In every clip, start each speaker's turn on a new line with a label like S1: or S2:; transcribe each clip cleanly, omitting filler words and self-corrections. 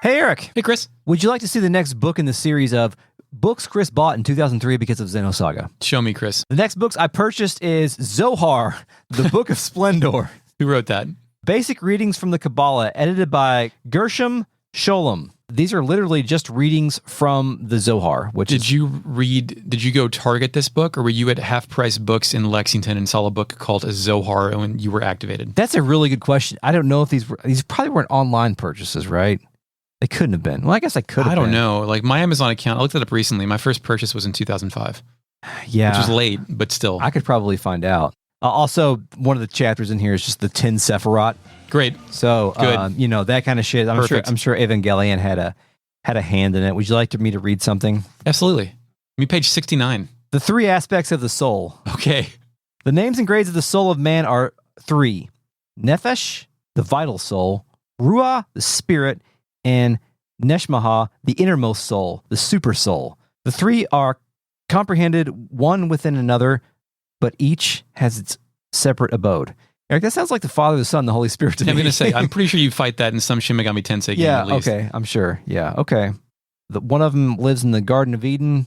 S1: Hey, Eric.
S2: Hey, Chris.
S1: Would you like to see the next book in the series of books Chris bought in 2003 because of Xenosaga?
S2: Show me, Chris.
S1: The next books I purchased is Zohar, the Book of Splendor.
S2: Who wrote that?
S1: Basic readings from the Kabbalah, edited by Gershom Scholem. These are literally just readings from the Zohar. Did
S2: you go target this book, or were you at Half Price Books in Lexington and saw a book called Zohar when you were activated?
S1: That's a really good question. I don't know if these probably weren't online purchases, right? They couldn't have been. Well, I guess I could have
S2: I don't know. Like my Amazon account, I looked it up recently. My first purchase was in 2005.
S1: Yeah.
S2: Which was late, but still.
S1: I could probably find out. Also, one of the chapters in here is just the 10 Sephiroth.
S2: Great.
S1: So,
S2: good.
S1: That kind of shit. I'm sure Evangelion had a hand in it. Would you like me to read something?
S2: Absolutely. Page 69.
S1: The three aspects of the soul.
S2: Okay.
S1: The names and grades of the soul of man are three. Nefesh, the vital soul. Ruah, the spirit. And Neshmaha, the innermost soul, the super soul. The three are comprehended one within another, but each has its separate abode. Eric, that sounds like the Father, the Son, and the Holy Spirit to me.
S2: I'm going to say, I'm pretty sure you fight that in some Shin Megami Tensei game at least.
S1: Okay, I'm sure. Yeah, okay. One of them lives in the Garden of Eden.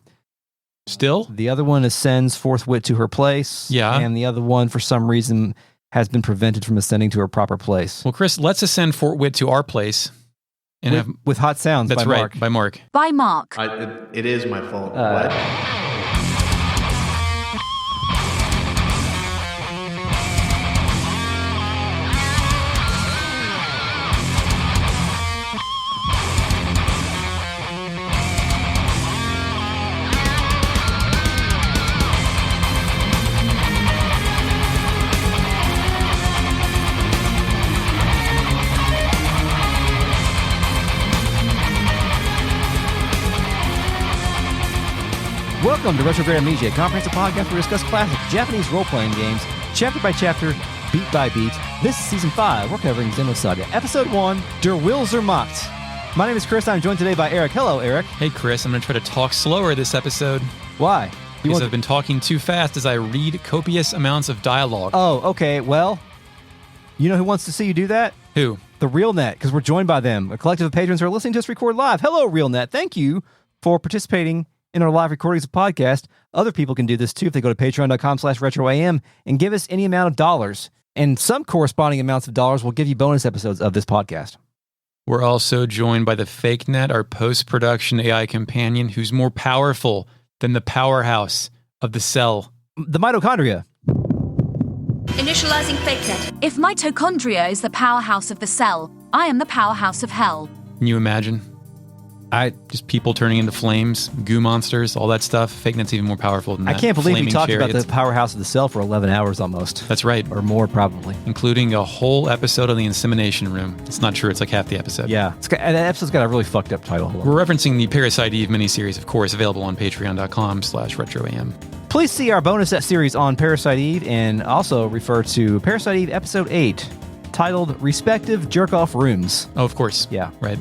S2: Still?
S1: The other one ascends forthwith to her place.
S2: Yeah.
S1: And the other one, for some reason, has been prevented from ascending to her proper place.
S2: Well, Chris, let's ascend forthwith to our place.
S1: And with Hot Sounds by Mark.
S2: That's right, by Mark.
S3: By Mark.
S4: It is my fault. What?
S1: Welcome to Retrograde Amnesia, a comprehensive podcast where we discuss classic Japanese role-playing games, chapter by chapter, beat by beat. This is Season 5. We're covering Xenosaga, Episode 1, Der Will Zermacht. My name is Chris. I'm joined today by Eric. Hello, Eric.
S2: Hey, Chris. I'm going to try to talk slower this episode.
S1: Why?
S2: Because I've been talking too fast as I read copious amounts of dialogue.
S1: Oh, okay. Well, you know who wants to see you do that?
S2: Who?
S1: The RealNet, because we're joined by them, a collective of patrons who are listening to us record live. Hello, RealNet. Thank you for participating in our live recordings of podcast. Other people can do this too if they go to patreon.com/retroam and give us any amount of dollars. And some corresponding amounts of dollars will give you bonus episodes of this podcast.
S2: We're also joined by the FakeNet, our post-production AI companion, who's more powerful than the powerhouse of the cell.
S1: The mitochondria.
S3: Initializing FakeNet. If mitochondria is the powerhouse of the cell, I am the powerhouse of hell.
S2: Can you imagine? Just people turning into flames, goo monsters, all that stuff. FakeNet's even more powerful than that.
S1: I can't believe we talked
S2: chariots.
S1: about the powerhouse of the cell for 11 hours almost.
S2: That's right.
S1: Or more, probably.
S2: Including a whole episode on the insemination room. It's not true. It's like half the episode.
S1: Yeah. That episode's got a really fucked up title.
S2: We're referencing the Parasite Eve miniseries, of course, available on patreon.com/retroam.
S1: Please see our bonus series on Parasite Eve and also refer to Parasite Eve Episode 8, titled Respective Jerk-Off Rooms.
S2: Oh, of course.
S1: Yeah.
S2: Right.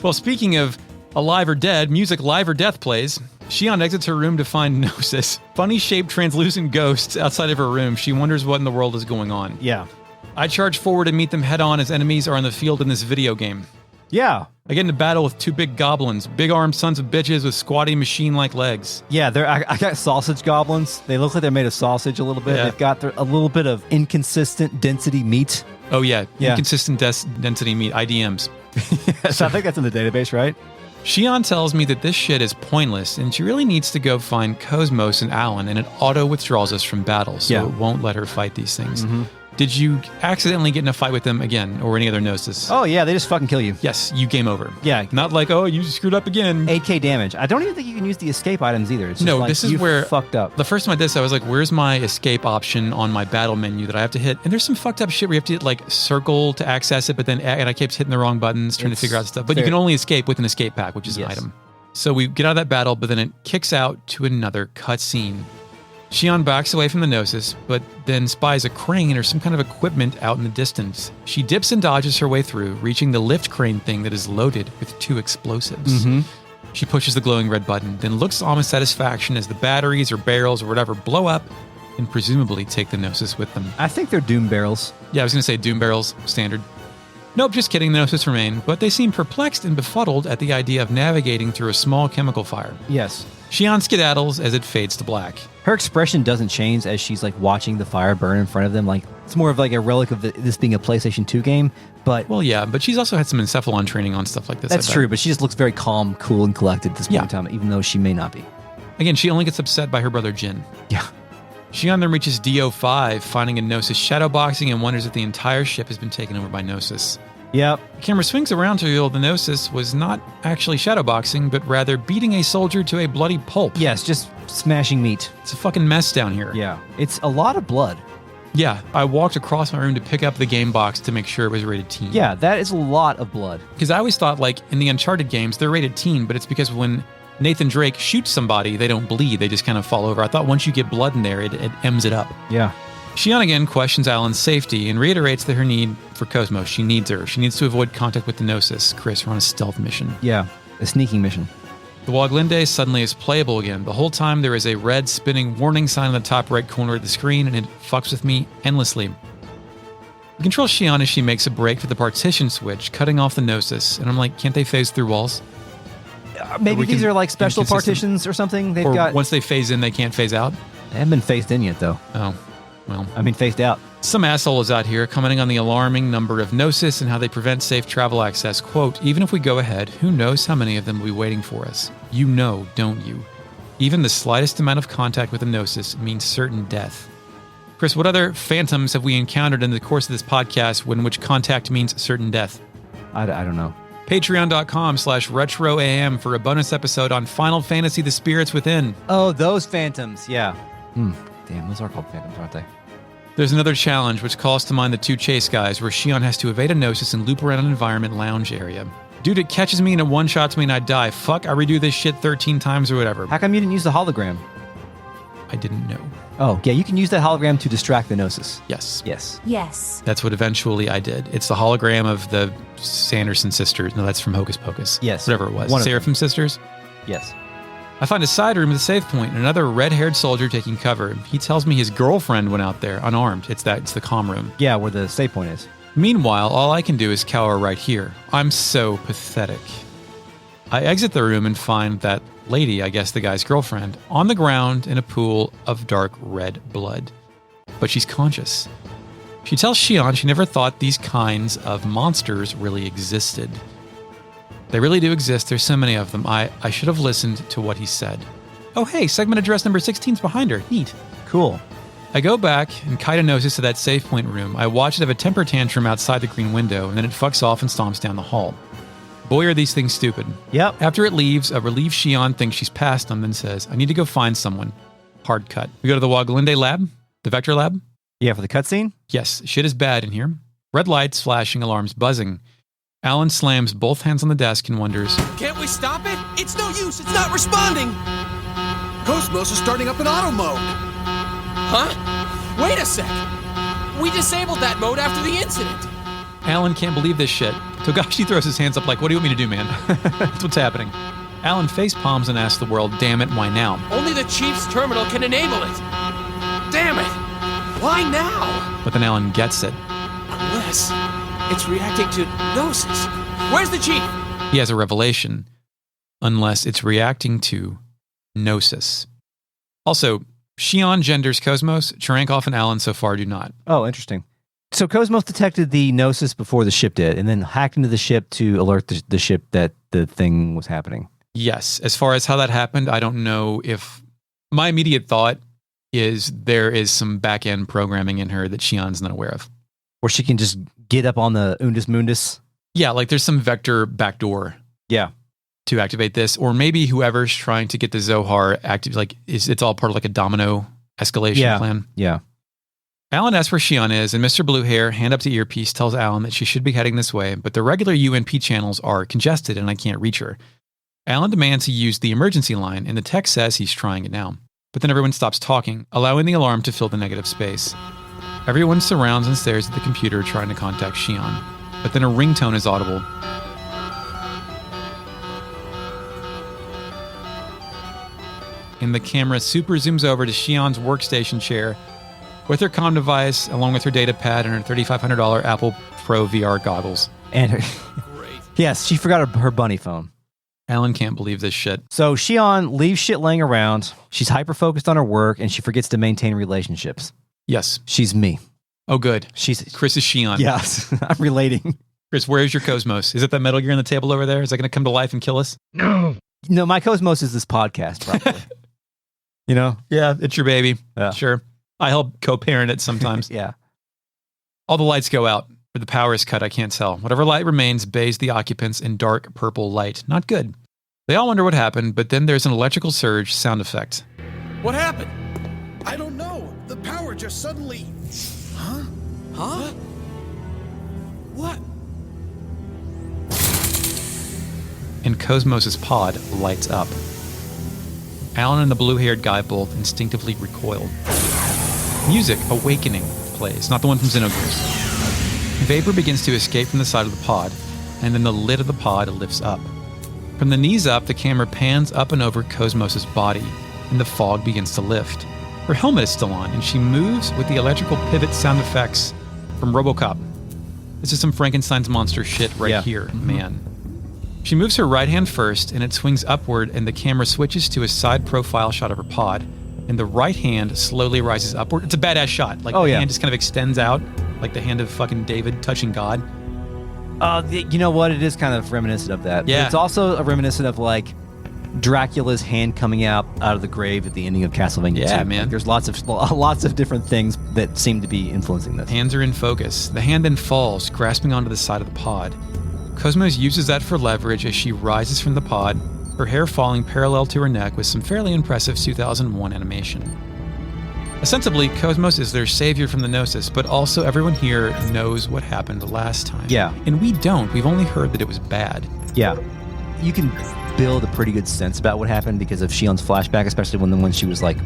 S2: Well, speaking of Alive or Dead, music Live or Death plays. Shion exits her room to find Gnosis. Funny-shaped translucent ghosts outside of her room. She wonders what in the world is going on.
S1: Yeah.
S2: I charge forward and meet them head-on as enemies are on the field in this video game.
S1: Yeah.
S2: I get into battle with two big goblins, big-armed sons of bitches with squatty machine-like legs.
S1: Yeah, I got sausage goblins. They look like they're made of sausage a little bit.
S2: Yeah.
S1: They've got a little bit of inconsistent density meat.
S2: Oh, yeah. Inconsistent density meat, IDMs.
S1: So I think that's in the database, right?
S2: Shion tells me that this shit is pointless, and she really needs to go find KOS-MOS and Alan, and it auto-withdraws us from battle, so it won't let her fight these things. Mm-hmm. Did you accidentally get in a fight with them again, or any other Gnosis?
S1: Oh, yeah, they just fucking kill you.
S2: Yes, you game over.
S1: Yeah.
S2: Not like, oh, you screwed up again.
S1: 8k damage. I don't even think you can use the escape items either. It's just
S2: no,
S1: like,
S2: this is where
S1: fucked up.
S2: The first time I did this, I was like, where's my escape option on my battle menu that I have to hit? And there's some fucked up shit where you have to hit like circle to access it, but then and I kept hitting the wrong buttons trying to figure out stuff. But you can only escape with an escape pack, which is an item. So we get out of that battle, but then it kicks out to another cutscene. Shion backs away from the Gnosis, but then spies a crane or some kind of equipment out in the distance. She dips and dodges her way through, reaching the lift crane thing that is loaded with 2 explosives. Mm-hmm. She pushes the glowing red button, then looks on with satisfaction as the batteries or barrels or whatever blow up and presumably take the Gnosis with them.
S1: I think they're doom barrels.
S2: Yeah, I was going to say doom barrels, standard. Nope, just kidding, the Gnosis remain, but they seem perplexed and befuddled at the idea of navigating through a small chemical fire.
S1: Yes.
S2: Shion skedaddles as it fades to black.
S1: Her expression doesn't change as she's like watching the fire burn in front of them. Like it's more of like a relic of this being a PlayStation 2 game. But
S2: well, yeah, but she's also had some encephalon training on stuff like this.
S1: That's true, but she just looks very calm, cool, and collected at this point in time, even though she may not be.
S2: Again, she only gets upset by her brother Jin.
S1: Yeah.
S2: Shion then reaches DO5, finding a Gnosis shadowboxing and wonders if the entire ship has been taken over by Gnosis.
S1: Yep.
S2: The camera swings around to reveal the Gnosis was not actually shadowboxing, but rather beating a soldier to a bloody pulp.
S1: Yes, just smashing meat.
S2: It's a fucking mess down here.
S1: Yeah. It's a lot of blood.
S2: Yeah, I walked across my room to pick up the game box to make sure it was rated teen.
S1: Yeah, that is a lot of blood.
S2: Because I always thought, like, in the Uncharted games, they're rated teen, but it's because when Nathan Drake shoots somebody, they don't bleed, they just kind of fall over. I thought once you get blood in there, it ems it up.
S1: Yeah.
S2: Shion again questions Alan's safety and reiterates that her need for KOS-MOS. She needs her. She needs to avoid contact with the Gnosis. Chris, we're on a stealth mission.
S1: Yeah, a sneaking mission.
S2: The Woglinde suddenly is playable again. The whole time there is a red spinning warning sign in the top right corner of the screen, and it fucks with me endlessly. I control Shion as she makes a break for the partition switch, cutting off the Gnosis, and I'm like, can't they phase through walls?
S1: Maybe these are like special partitions or something. They've got.
S2: Once they phase in, they can't phase out?
S1: They haven't been phased in yet, though.
S2: Oh, well.
S1: I mean, phased out.
S2: Some asshole is out here commenting on the alarming number of Gnosis and how they prevent safe travel access. Quote, even if we go ahead, who knows how many of them will be waiting for us? You know, don't you? Even the slightest amount of contact with a Gnosis means certain death. Chris, what other phantoms have we encountered in the course of this podcast in which contact means certain death?
S1: I don't know.
S2: Patreon.com/RetroAM for a bonus episode on Final Fantasy The Spirits Within.
S1: Oh, those phantoms, yeah. Damn, those are called phantoms, aren't they?
S2: There's another challenge which calls to mind the two chase guys where Shion has to evade a Gnosis and loop around an environment lounge area. Dude, it catches me and it one-shots me and I die. Fuck, I redo this shit 13 times or whatever.
S1: How come you didn't use the hologram?
S2: I didn't know.
S1: Oh, yeah, you can use that hologram to distract the Gnosis.
S2: Yes.
S1: Yes.
S3: Yes.
S2: That's what eventually I did. It's the hologram of the Sanderson sisters. No, that's from Hocus Pocus.
S1: Yes.
S2: Whatever it was.
S1: One of
S2: Seraphim sisters?
S1: Yes.
S2: I find a side room at the save point and another red-haired soldier taking cover. He tells me his girlfriend went out there, unarmed. It's the comm room.
S1: Yeah, where the save point is.
S2: Meanwhile, all I can do is cower right here. I'm so pathetic. I exit the room and find that lady, I guess the guy's girlfriend, on the ground in a pool of dark red blood. But she's conscious. She tells Shion she never thought these kinds of monsters really existed. They really do exist. There's so many of them. I should have listened to what he said. Oh, hey, segment address number 16 is behind her. Neat.
S1: Cool.
S2: I go back and kite a Gnosis to that save point room. I watch it have a temper tantrum outside the green window, and then it fucks off and stomps down the hall. Boy, are these things stupid.
S1: Yep.
S2: After it leaves, a relieved Shion thinks she's passed them, then says, I need to go find someone. Hard cut. We go to the Woglinde lab, the Vector lab.
S1: Yeah, for the cutscene?
S2: Yes, shit is bad in here. Red lights, flashing, alarms buzzing. Alan slams both hands on the desk and wonders,
S5: can't we stop it? It's no use. It's not responding.
S6: KOS-MOS is starting up in auto mode.
S5: Huh? Wait a sec. We disabled that mode after the incident.
S2: Alan can't believe this shit. Togashi throws his hands up like, what do you want me to do, man? That's what's happening. Alan face palms and asks the world, damn it, why now?
S5: Only the Chief's terminal can enable it. Damn it. Why now?
S2: But then Alan gets it.
S5: Unless it's reacting to Gnosis. Where's the Chief?
S2: He has a revelation. Unless it's reacting to Gnosis. Also, Shion genders KOS-MOS. Cherenkov and Alan so far do not.
S1: Oh, interesting. So KOS-MOS detected the Gnosis before the ship did, and then hacked into the ship to alert the ship that the thing was happening.
S2: Yes. As far as how that happened, I don't know if... My immediate thought is there is some back-end programming in her that Shion's not aware of.
S1: Or she can just get up on the Undus Mundus.
S2: Yeah, like there's some vector backdoor.
S1: Yeah.
S2: To activate this. Or maybe whoever's trying to get the Zohar active, like it's all part of like a domino escalation plan.
S1: Yeah.
S2: Alan asks where Shion is, and Mr. Blue Hair, hand up to earpiece, tells Alan that she should be heading this way, but the regular UNP channels are congested and I can't reach her. Alan demands he use the emergency line, and the tech says he's trying it now. But then everyone stops talking, allowing the alarm to fill the negative space. Everyone surrounds and stares at the computer trying to contact Shion. But then a ringtone is audible. And the camera super zooms over to Shion's workstation chair with her comm device, along with her data pad and her $3,500 Apple Pro VR goggles.
S1: And her,
S5: Great.
S1: yes, she forgot her bunny phone.
S2: Alan can't believe this shit.
S1: So Shion leaves shit laying around. She's hyper-focused on her work, and she forgets to maintain relationships.
S2: Yes.
S1: She's me.
S2: Oh, good.
S1: She's
S2: Chris is Shion.
S1: Yes, I'm relating.
S2: Chris, where's your KOS-MOS? Is it that Metal Gear on the table over there? Is that going to come to life and kill us?
S1: No, my KOS-MOS is this podcast, probably. You know?
S2: Yeah, it's your baby.
S1: Yeah.
S2: Sure. I help co-parent it sometimes.
S1: Yeah.
S2: All the lights go out. Or the power is cut, I can't tell. Whatever light remains bathes the occupants in dark purple light. Not good. They all wonder what happened, but then there's an electrical surge sound effect.
S5: What happened?
S6: I don't know. The power just suddenly...
S5: Huh? What?
S2: And KOS-MOS's pod lights up. Alan and the blue-haired guy both instinctively recoil. Music, Awakening, plays, not the one from Xenosaga. Vapor begins to escape from the side of the pod, and then the lid of the pod lifts up. From the knees up, the camera pans up and over KOS-MOS's body, and the fog begins to lift. Her helmet is still on, and she moves with the electrical pivot sound effects from RoboCop. This is some Frankenstein's monster shit right here, man. She moves her right hand first, and it swings upward, and the camera switches to a side profile shot of her pod, and the right hand slowly rises upward. It's a badass shot. Like, the hand just kind of extends out, like the hand of fucking David touching God.
S1: You know what? It is kind of reminiscent of that.
S2: Yeah.
S1: But it's also a reminiscent of, like, Dracula's hand coming out of the grave at the ending of Castlevania 2.
S2: Yeah, man.
S1: Like, there's lots of different things that seem to be influencing this.
S2: Hands are in focus. The hand then falls, grasping onto the side of the pod. KOS-MOS uses that for leverage as she rises from the pod, her hair falling parallel to her neck with some fairly impressive 2001 animation. Ostensibly, KOS-MOS is their savior from the Gnosis, but also everyone here knows what happened last time.
S1: Yeah.
S2: And we don't. We've only heard that it was bad.
S1: Yeah. You can build a pretty good sense about what happened because of Shion's flashback, especially when she was, like,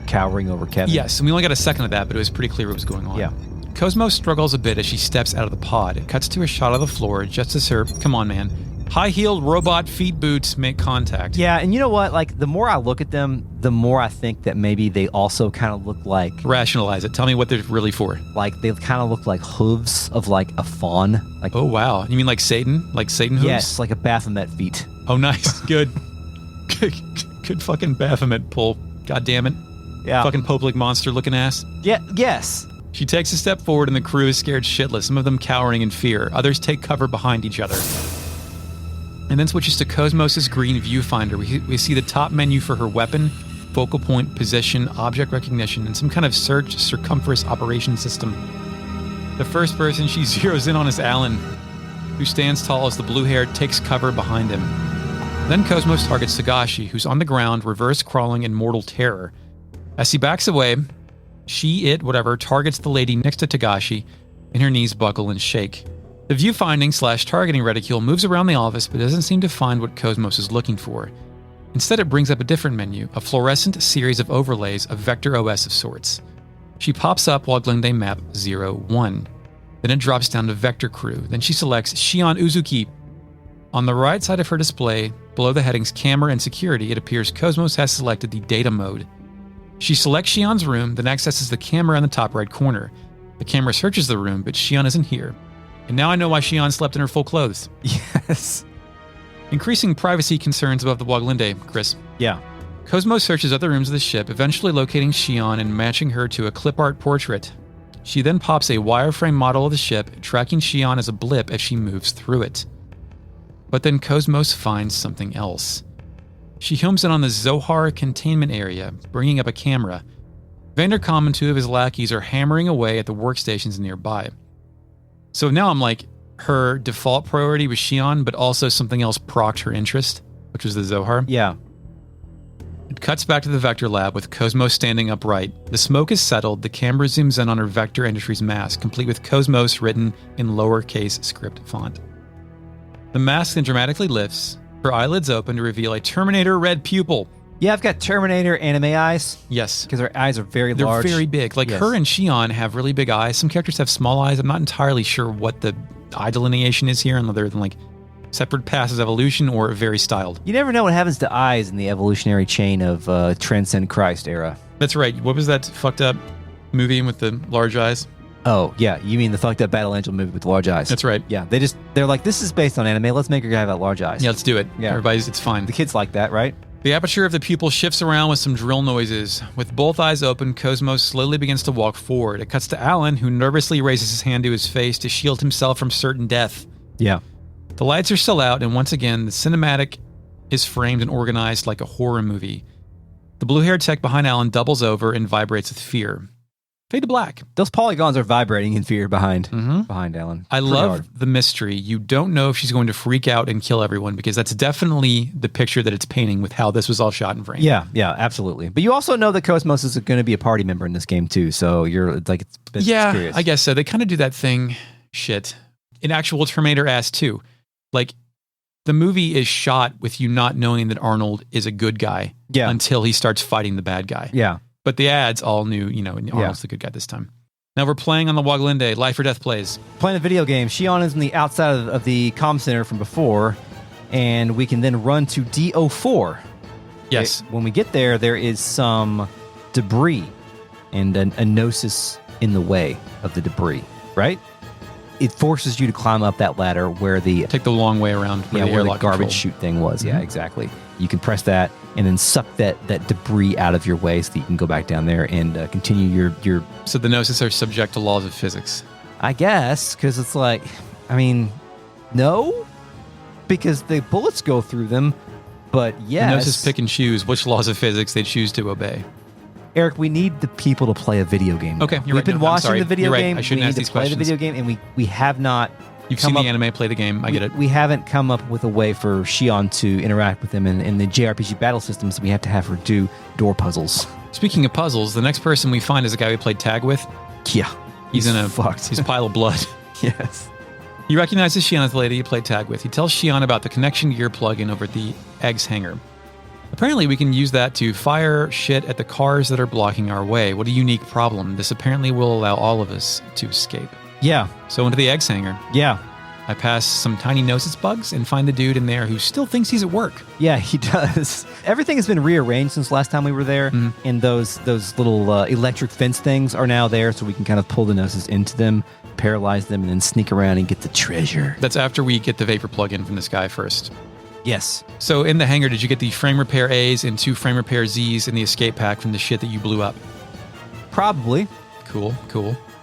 S1: cowering over Kevin.
S2: Yes, and we only got a second of that, but it was pretty clear what was going on.
S1: Yeah.
S2: KOS-MOS struggles a bit as she steps out of the pod. It cuts to a shot of the floor just as her, come on, man, high-heeled robot feet boots make contact.
S1: Yeah, and you know what? Like, the more I look at them, the more I think that maybe they also kind of look like...
S2: Rationalize it. Tell me what they're really for.
S1: Like, they kind of look like hooves of, like, a fawn. Like,
S2: Oh, wow. You mean like Satan? Like Satan hooves?
S1: yes, like a Baphomet feet.
S2: Oh, nice. Good. Good fucking Baphomet pull. God damn it.
S1: Yeah.
S2: Fucking Pope-like monster-looking ass.
S1: Yeah, yes.
S2: She takes a step forward and the crew is scared shitless, some of them cowering in fear. Others take cover behind each other. And then switches to KOS-MOS's green viewfinder. We see the top menu for her weapon, focal point, position, object recognition, and some kind of search circumference operation system. The first person she zeroes in on is Alan, who stands tall as the blue-haired takes cover behind him. Then KOS-MOS targets Sagashi, who's on the ground, reverse crawling in mortal terror. As he backs away, whatever, targets the lady next to Tagashi, and her knees buckle and shake. The viewfinding/targeting reticule moves around the office but doesn't seem to find what KOS-MOS is looking for. Instead, it brings up a different menu, a fluorescent series of overlays, a vector OS of sorts. She pops up while Glende map 01. Then it drops down to Vector Crew. Then she selects Shion Uzuki. On the right side of her display, below the headings Camera and Security, it appears KOS-MOS has selected the Data mode. She selects Shion's room, then accesses the camera in the top right corner. The camera searches the room, but Shion isn't here. And now I know why Shion slept in her full clothes.
S1: Yes.
S2: Increasing privacy concerns above the Waglinde, Chris.
S1: Yeah.
S2: KOS-MOS searches other rooms of the ship, eventually locating Shion and matching her to a clip art portrait. She then pops a wireframe model of the ship, tracking Shion as a blip as she moves through it. But then KOS-MOS finds something else. She homes in on the Zohar containment area, bringing up a camera. Vanderkam and two of his lackeys are hammering away at the workstations nearby. So now I'm like, her default priority was Shion, but also something else procced her interest, which was the Zohar.
S1: Yeah.
S2: It cuts back to the Vector lab with KOS-MOS standing upright. The smoke is settled, the camera zooms in on her Vector Industries mask, complete with KOS-MOS written in lowercase script font. The mask then dramatically lifts, her eyelids open to reveal a Terminator red pupil.
S1: Yeah, I've got Terminator anime eyes.
S2: Yes.
S1: Because her eyes are very
S2: They're
S1: large.
S2: They're very big. Like,
S1: yes.
S2: Her and Shion have really big eyes. Some characters have small eyes. I'm not entirely sure what the eye delineation is here, other than like separate paths of evolution or very styled.
S1: You never know what happens to eyes in the evolutionary chain of Transcend Christ era.
S2: That's right. What was that fucked up movie with the large eyes?
S1: Oh, yeah. You mean the fucked up Battle Angel movie with the large eyes?
S2: That's right.
S1: Yeah. They're like, this is based on anime. Let's make her have that large eyes.
S2: Yeah, let's do it.
S1: Yeah.
S2: It's fine.
S1: The kids like that, right?
S2: The aperture of the pupil shifts around with some drill noises. With both eyes open, KOS-MOS slowly begins to walk forward. It cuts to Alan, who nervously raises his hand to his face to shield himself from certain death.
S1: Yeah.
S2: The lights are still out, and once again, the cinematic is framed and organized like a horror movie. The blue-haired tech behind Alan doubles over and vibrates with fear. Fade to black.
S1: Those polygons are vibrating in fear behind Alan.
S2: I love the mystery. You don't know if she's going to freak out and kill everyone, because that's definitely the picture that it's painting with how this was all shot and framed.
S1: Yeah, absolutely. But you also know that KOS-MOS is going to be a party member in this game too, so it's curious.
S2: I guess so. They kind of do that thing, shit, in actual Terminator-ass too. Like, the movie is shot with you not knowing that Arnold is a good guy until he starts fighting the bad guy.
S1: Yeah.
S2: But the ads all knew, Arnold's the good guy this time. Now we're playing on the Woglinde, Life or Death plays.
S1: Playing a video game. Shion is on the outside of the comm center from before, and we can then run to DO4.
S2: Yes.
S1: When we get there, there is some debris and a Gnosis in the way of the debris, right? It forces you to climb up that ladder where the...
S2: Take the long way around where the airlock
S1: garbage
S2: control.
S1: chute thing was. Yeah, exactly. You can press that and then suck that debris out of your way so that you can go back down there and continue your...
S2: So the Gnosis are subject to laws of physics.
S1: I guess, because it's like... I mean, no? Because the bullets go through them, but yes...
S2: The Gnosis pick and choose which laws of physics they choose to obey.
S1: Eric, we need the people to play a video game.
S2: Okay, you're
S1: We've been watching the video game.
S2: I shouldn't
S1: we
S2: ask
S1: need
S2: these
S1: to play
S2: questions.
S1: the video game, and we have not...
S2: You've seen the anime, play the game. I get it.
S1: We haven't come up with a way for Shion to interact with them in the JRPG battle systems. We have to have her do door puzzles.
S2: Speaking of puzzles, the next person we find is a guy we played tag with.
S1: Yeah.
S2: He's in a
S1: fucked.
S2: He's a pile of blood.
S1: Yes.
S2: He recognizes Shion as the lady he played tag with. He tells Shion about the connection gear plug-in over at the eggs hangar. Apparently, we can use that to fire shit at the cars that are blocking our way. What a unique problem. This apparently will allow all of us to escape.
S1: Yeah.
S2: So into the eggs hangar.
S1: Yeah.
S2: I pass some tiny Gnosis bugs and find the dude in there who still thinks he's at work.
S1: Yeah, he does. Everything has been rearranged since last time we were there, and those little electric fence things are now there, so we can kind of pull the Gnosis into them, paralyze them, and then sneak around and get the treasure.
S2: That's after we get the vapor plug-in from this guy first.
S1: Yes.
S2: So in the hangar, did you get the frame repair A's and 2 frame repair Z's in the escape pack from the shit that you blew up?
S1: Probably.
S2: Cool.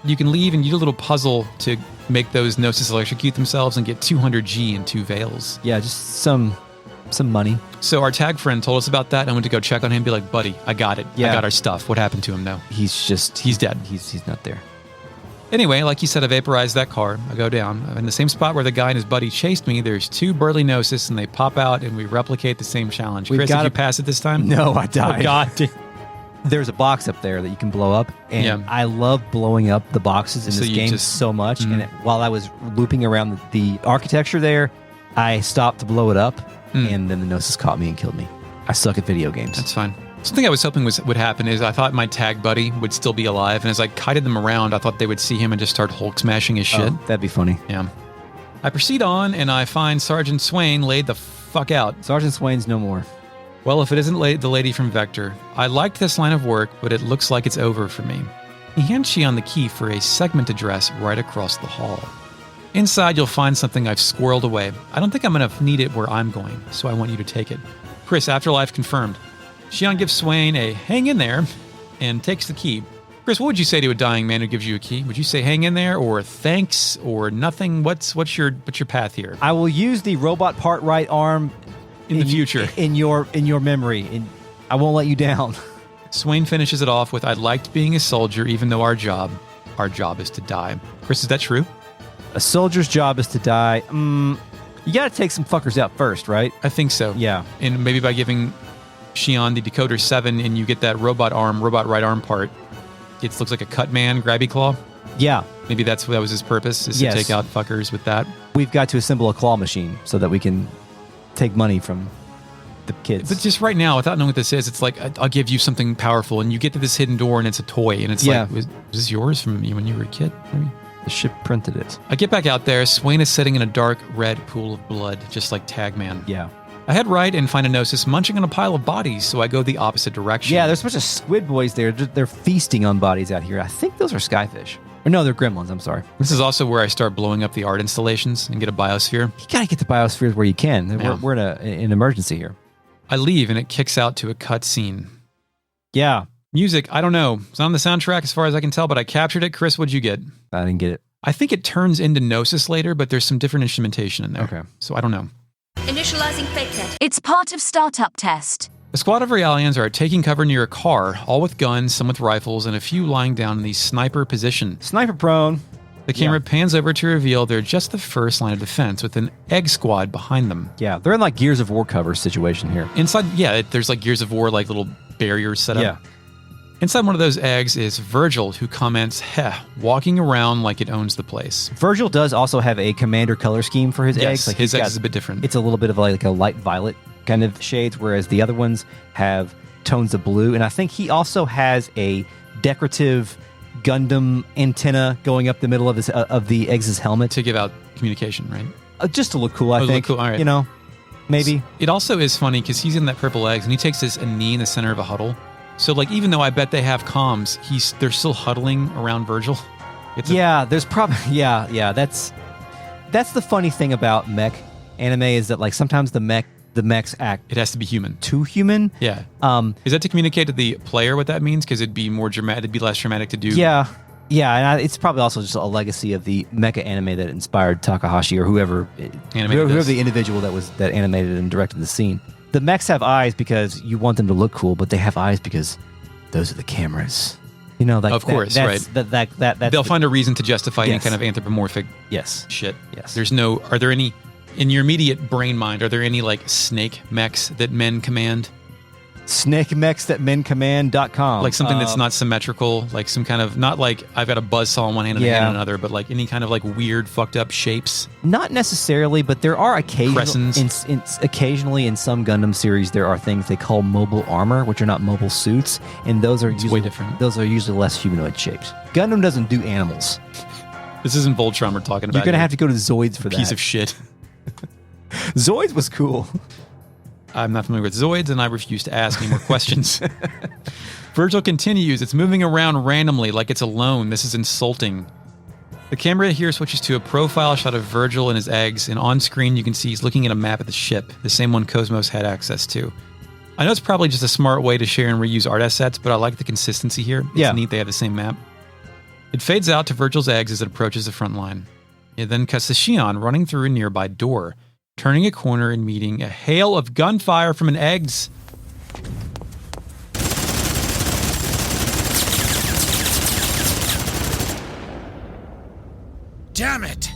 S2: You can leave and you do a little puzzle to make those Gnosis electrocute themselves and get 200 G in 2 veils.
S1: Yeah, just some money.
S2: So our tag friend told us about that, and I went to go check on him and be like, buddy, I got it.
S1: Yeah.
S2: I got our stuff. What happened to him now?
S1: He's
S2: dead.
S1: He's not there.
S2: Anyway, like you said, I vaporized that car. I go down. In the same spot where the guy and his buddy chased me, there's 2 burly Gnosis, and they pop out, and we replicate the same challenge. Chris, did you pass it this time?
S1: No, I died.
S2: Oh, God.
S1: There's a box up there that you can blow up, and I love blowing up the boxes in this game so much. And while I was looping around the architecture there, I stopped to blow it up, and then the Gnosis caught me and killed me. I suck at video games.
S2: That's fine. Something I was hoping would happen is I thought my tag buddy would still be alive, and as I kited them around, I thought they would see him and just start Hulk smashing his shit.
S1: Oh, that'd be funny.
S2: Yeah. I proceed on, and I find Sergeant Swain laid the fuck out.
S1: Sergeant Swain's no more.
S2: Well, if it isn't the lady from Vector. I liked this line of work, but it looks like it's over for me. He hands Shion the key for a segment address right across the hall. Inside, you'll find something I've squirreled away. I don't think I'm going to need it where I'm going, so I want you to take it. Chris, Afterlife confirmed. Shion gives Swain a hang in there and takes the key. Chris, what would you say to a dying man who gives you a key? Would you say hang in there, or thanks, or nothing? What's your path here?
S1: I will use the robot part right arm
S2: in the future.
S1: In your memory. I won't let you down.
S2: Swain finishes it off with, I liked being a soldier, even though our job is to die. Chris, is that true?
S1: A soldier's job is to die. You got to take some fuckers out first, right?
S2: I think so.
S1: Yeah.
S2: And maybe by giving Shion the Decoder 7 and you get that robot right arm part, it looks like a cut man grabby claw.
S1: Yeah.
S2: Maybe that was his purpose, is to take out fuckers with that.
S1: We've got to assemble a claw machine so that we can take money from the kids.
S2: But just right now, without knowing what this is, it's like, I'll give you something powerful, and you get to this hidden door, and it's a toy, and it's like, was this yours from when you were a kid? Maybe?
S1: The ship printed it.
S2: I get back out there. Swain is sitting in a dark red pool of blood, just like Tagman.
S1: Yeah.
S2: I head right and find a Gnosis munching on a pile of bodies, so I go the opposite direction.
S1: Yeah, there's a bunch of squid boys there. They're feasting on bodies out here. I think those are skyfish. Or no, they're gremlins. I'm sorry.
S2: This is also where I start blowing up the art installations and get a biosphere.
S1: You got to get the biospheres where you can.
S2: Yeah.
S1: We're in an emergency here.
S2: I leave and it kicks out to a cut scene.
S1: Yeah.
S2: Music, I don't know. It's not on the soundtrack as far as I can tell, but I captured it. Chris, what'd you get?
S1: I didn't get it.
S2: I think it turns into Gnosis later, but there's some different instrumentation in there.
S1: Okay.
S2: So I don't know.
S3: Initializing fake net. It's part of startup test.
S2: A squad of Realians are taking cover near a car, all with guns, some with rifles, and a few lying down in the sniper position.
S1: Sniper prone.
S2: The camera pans over to reveal they're just the first line of defense with an egg squad behind them.
S1: Yeah, they're in like Gears of War cover situation here.
S2: Inside, there's like Gears of War, like little barriers set up.
S1: Yeah.
S2: Inside one of those eggs is Virgil, who comments, walking around like it owns the place.
S1: Virgil does also have a commander color scheme for his eggs.
S2: Yes,
S1: Like
S2: his eggs is a bit different.
S1: It's a little bit of like a light violet kind of shades, whereas the other ones have tones of blue. And I think he also has a decorative Gundam antenna going up the middle of his of the eggs' helmet
S2: To give out communication, right?
S1: just to look cool. I think.
S2: Look cool. All right.
S1: You know, maybe.
S2: It also is funny because he's in that purple eggs and he takes a knee in the center of a huddle. So like, even though I bet they have comms, they're still huddling around Virgil.
S1: There's probably That's the funny thing about mech anime is that like sometimes the mechs act
S2: It has to be human.
S1: too human.
S2: Yeah. Is that to communicate to the player what that means? Because it'd be more dramatic. It'd be less dramatic to do.
S1: Yeah, and it's probably also just a legacy of the mecha anime that inspired Takahashi or whoever the individual that animated and directed the scene. The mechs have eyes because you want them to look cool, but they have eyes because those are the cameras. You know, like
S2: of course,
S1: that's,
S2: right?
S1: That's
S2: They'll find a reason to justify any
S1: Yes.
S2: kind of anthropomorphic
S1: yes.
S2: shit.
S1: Yes.
S2: Are there any, in your immediate brain mind, are there any like snake mechs that men command?
S1: snakemechs.mencommand.com.
S2: Like something that's not symmetrical, like some kind of, not like I've got a buzzsaw in one hand and a hand in another, but like any kind of like weird fucked up shapes.
S1: Not necessarily, but there are occasionally in some Gundam series there are things they call mobile armor, which are not mobile suits, and those are usually
S2: way different.
S1: Those are usually less humanoid shaped. Gundam doesn't do animals.
S2: This isn't Voltron we're talking about.
S1: You're gonna
S2: here.
S1: have to go to Zoids for that.
S2: Piece of shit.
S1: Zoids was cool.
S2: I'm not familiar with Zoids, and I refuse to ask any more questions. Virgil continues. It's moving around randomly like it's alone. This is insulting. The camera here switches to a profile shot of Virgil and his eggs, and on screen you can see he's looking at a map of the ship, the same one KOS-MOS had access to. I know it's probably just a smart way to share and reuse art assets, but I like the consistency here. It's neat they have the same map. It fades out to Virgil's eggs as it approaches the front line. It then cuts to Shion running through a nearby door, turning a corner and meeting a hail of gunfire from an eggs.
S6: Damn it!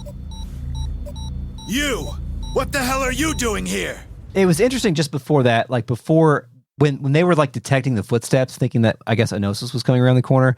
S6: You! What the hell are you doing here?
S1: It was interesting just before that, like before when they were like detecting the footsteps, thinking that I guess a Gnosis was coming around the corner.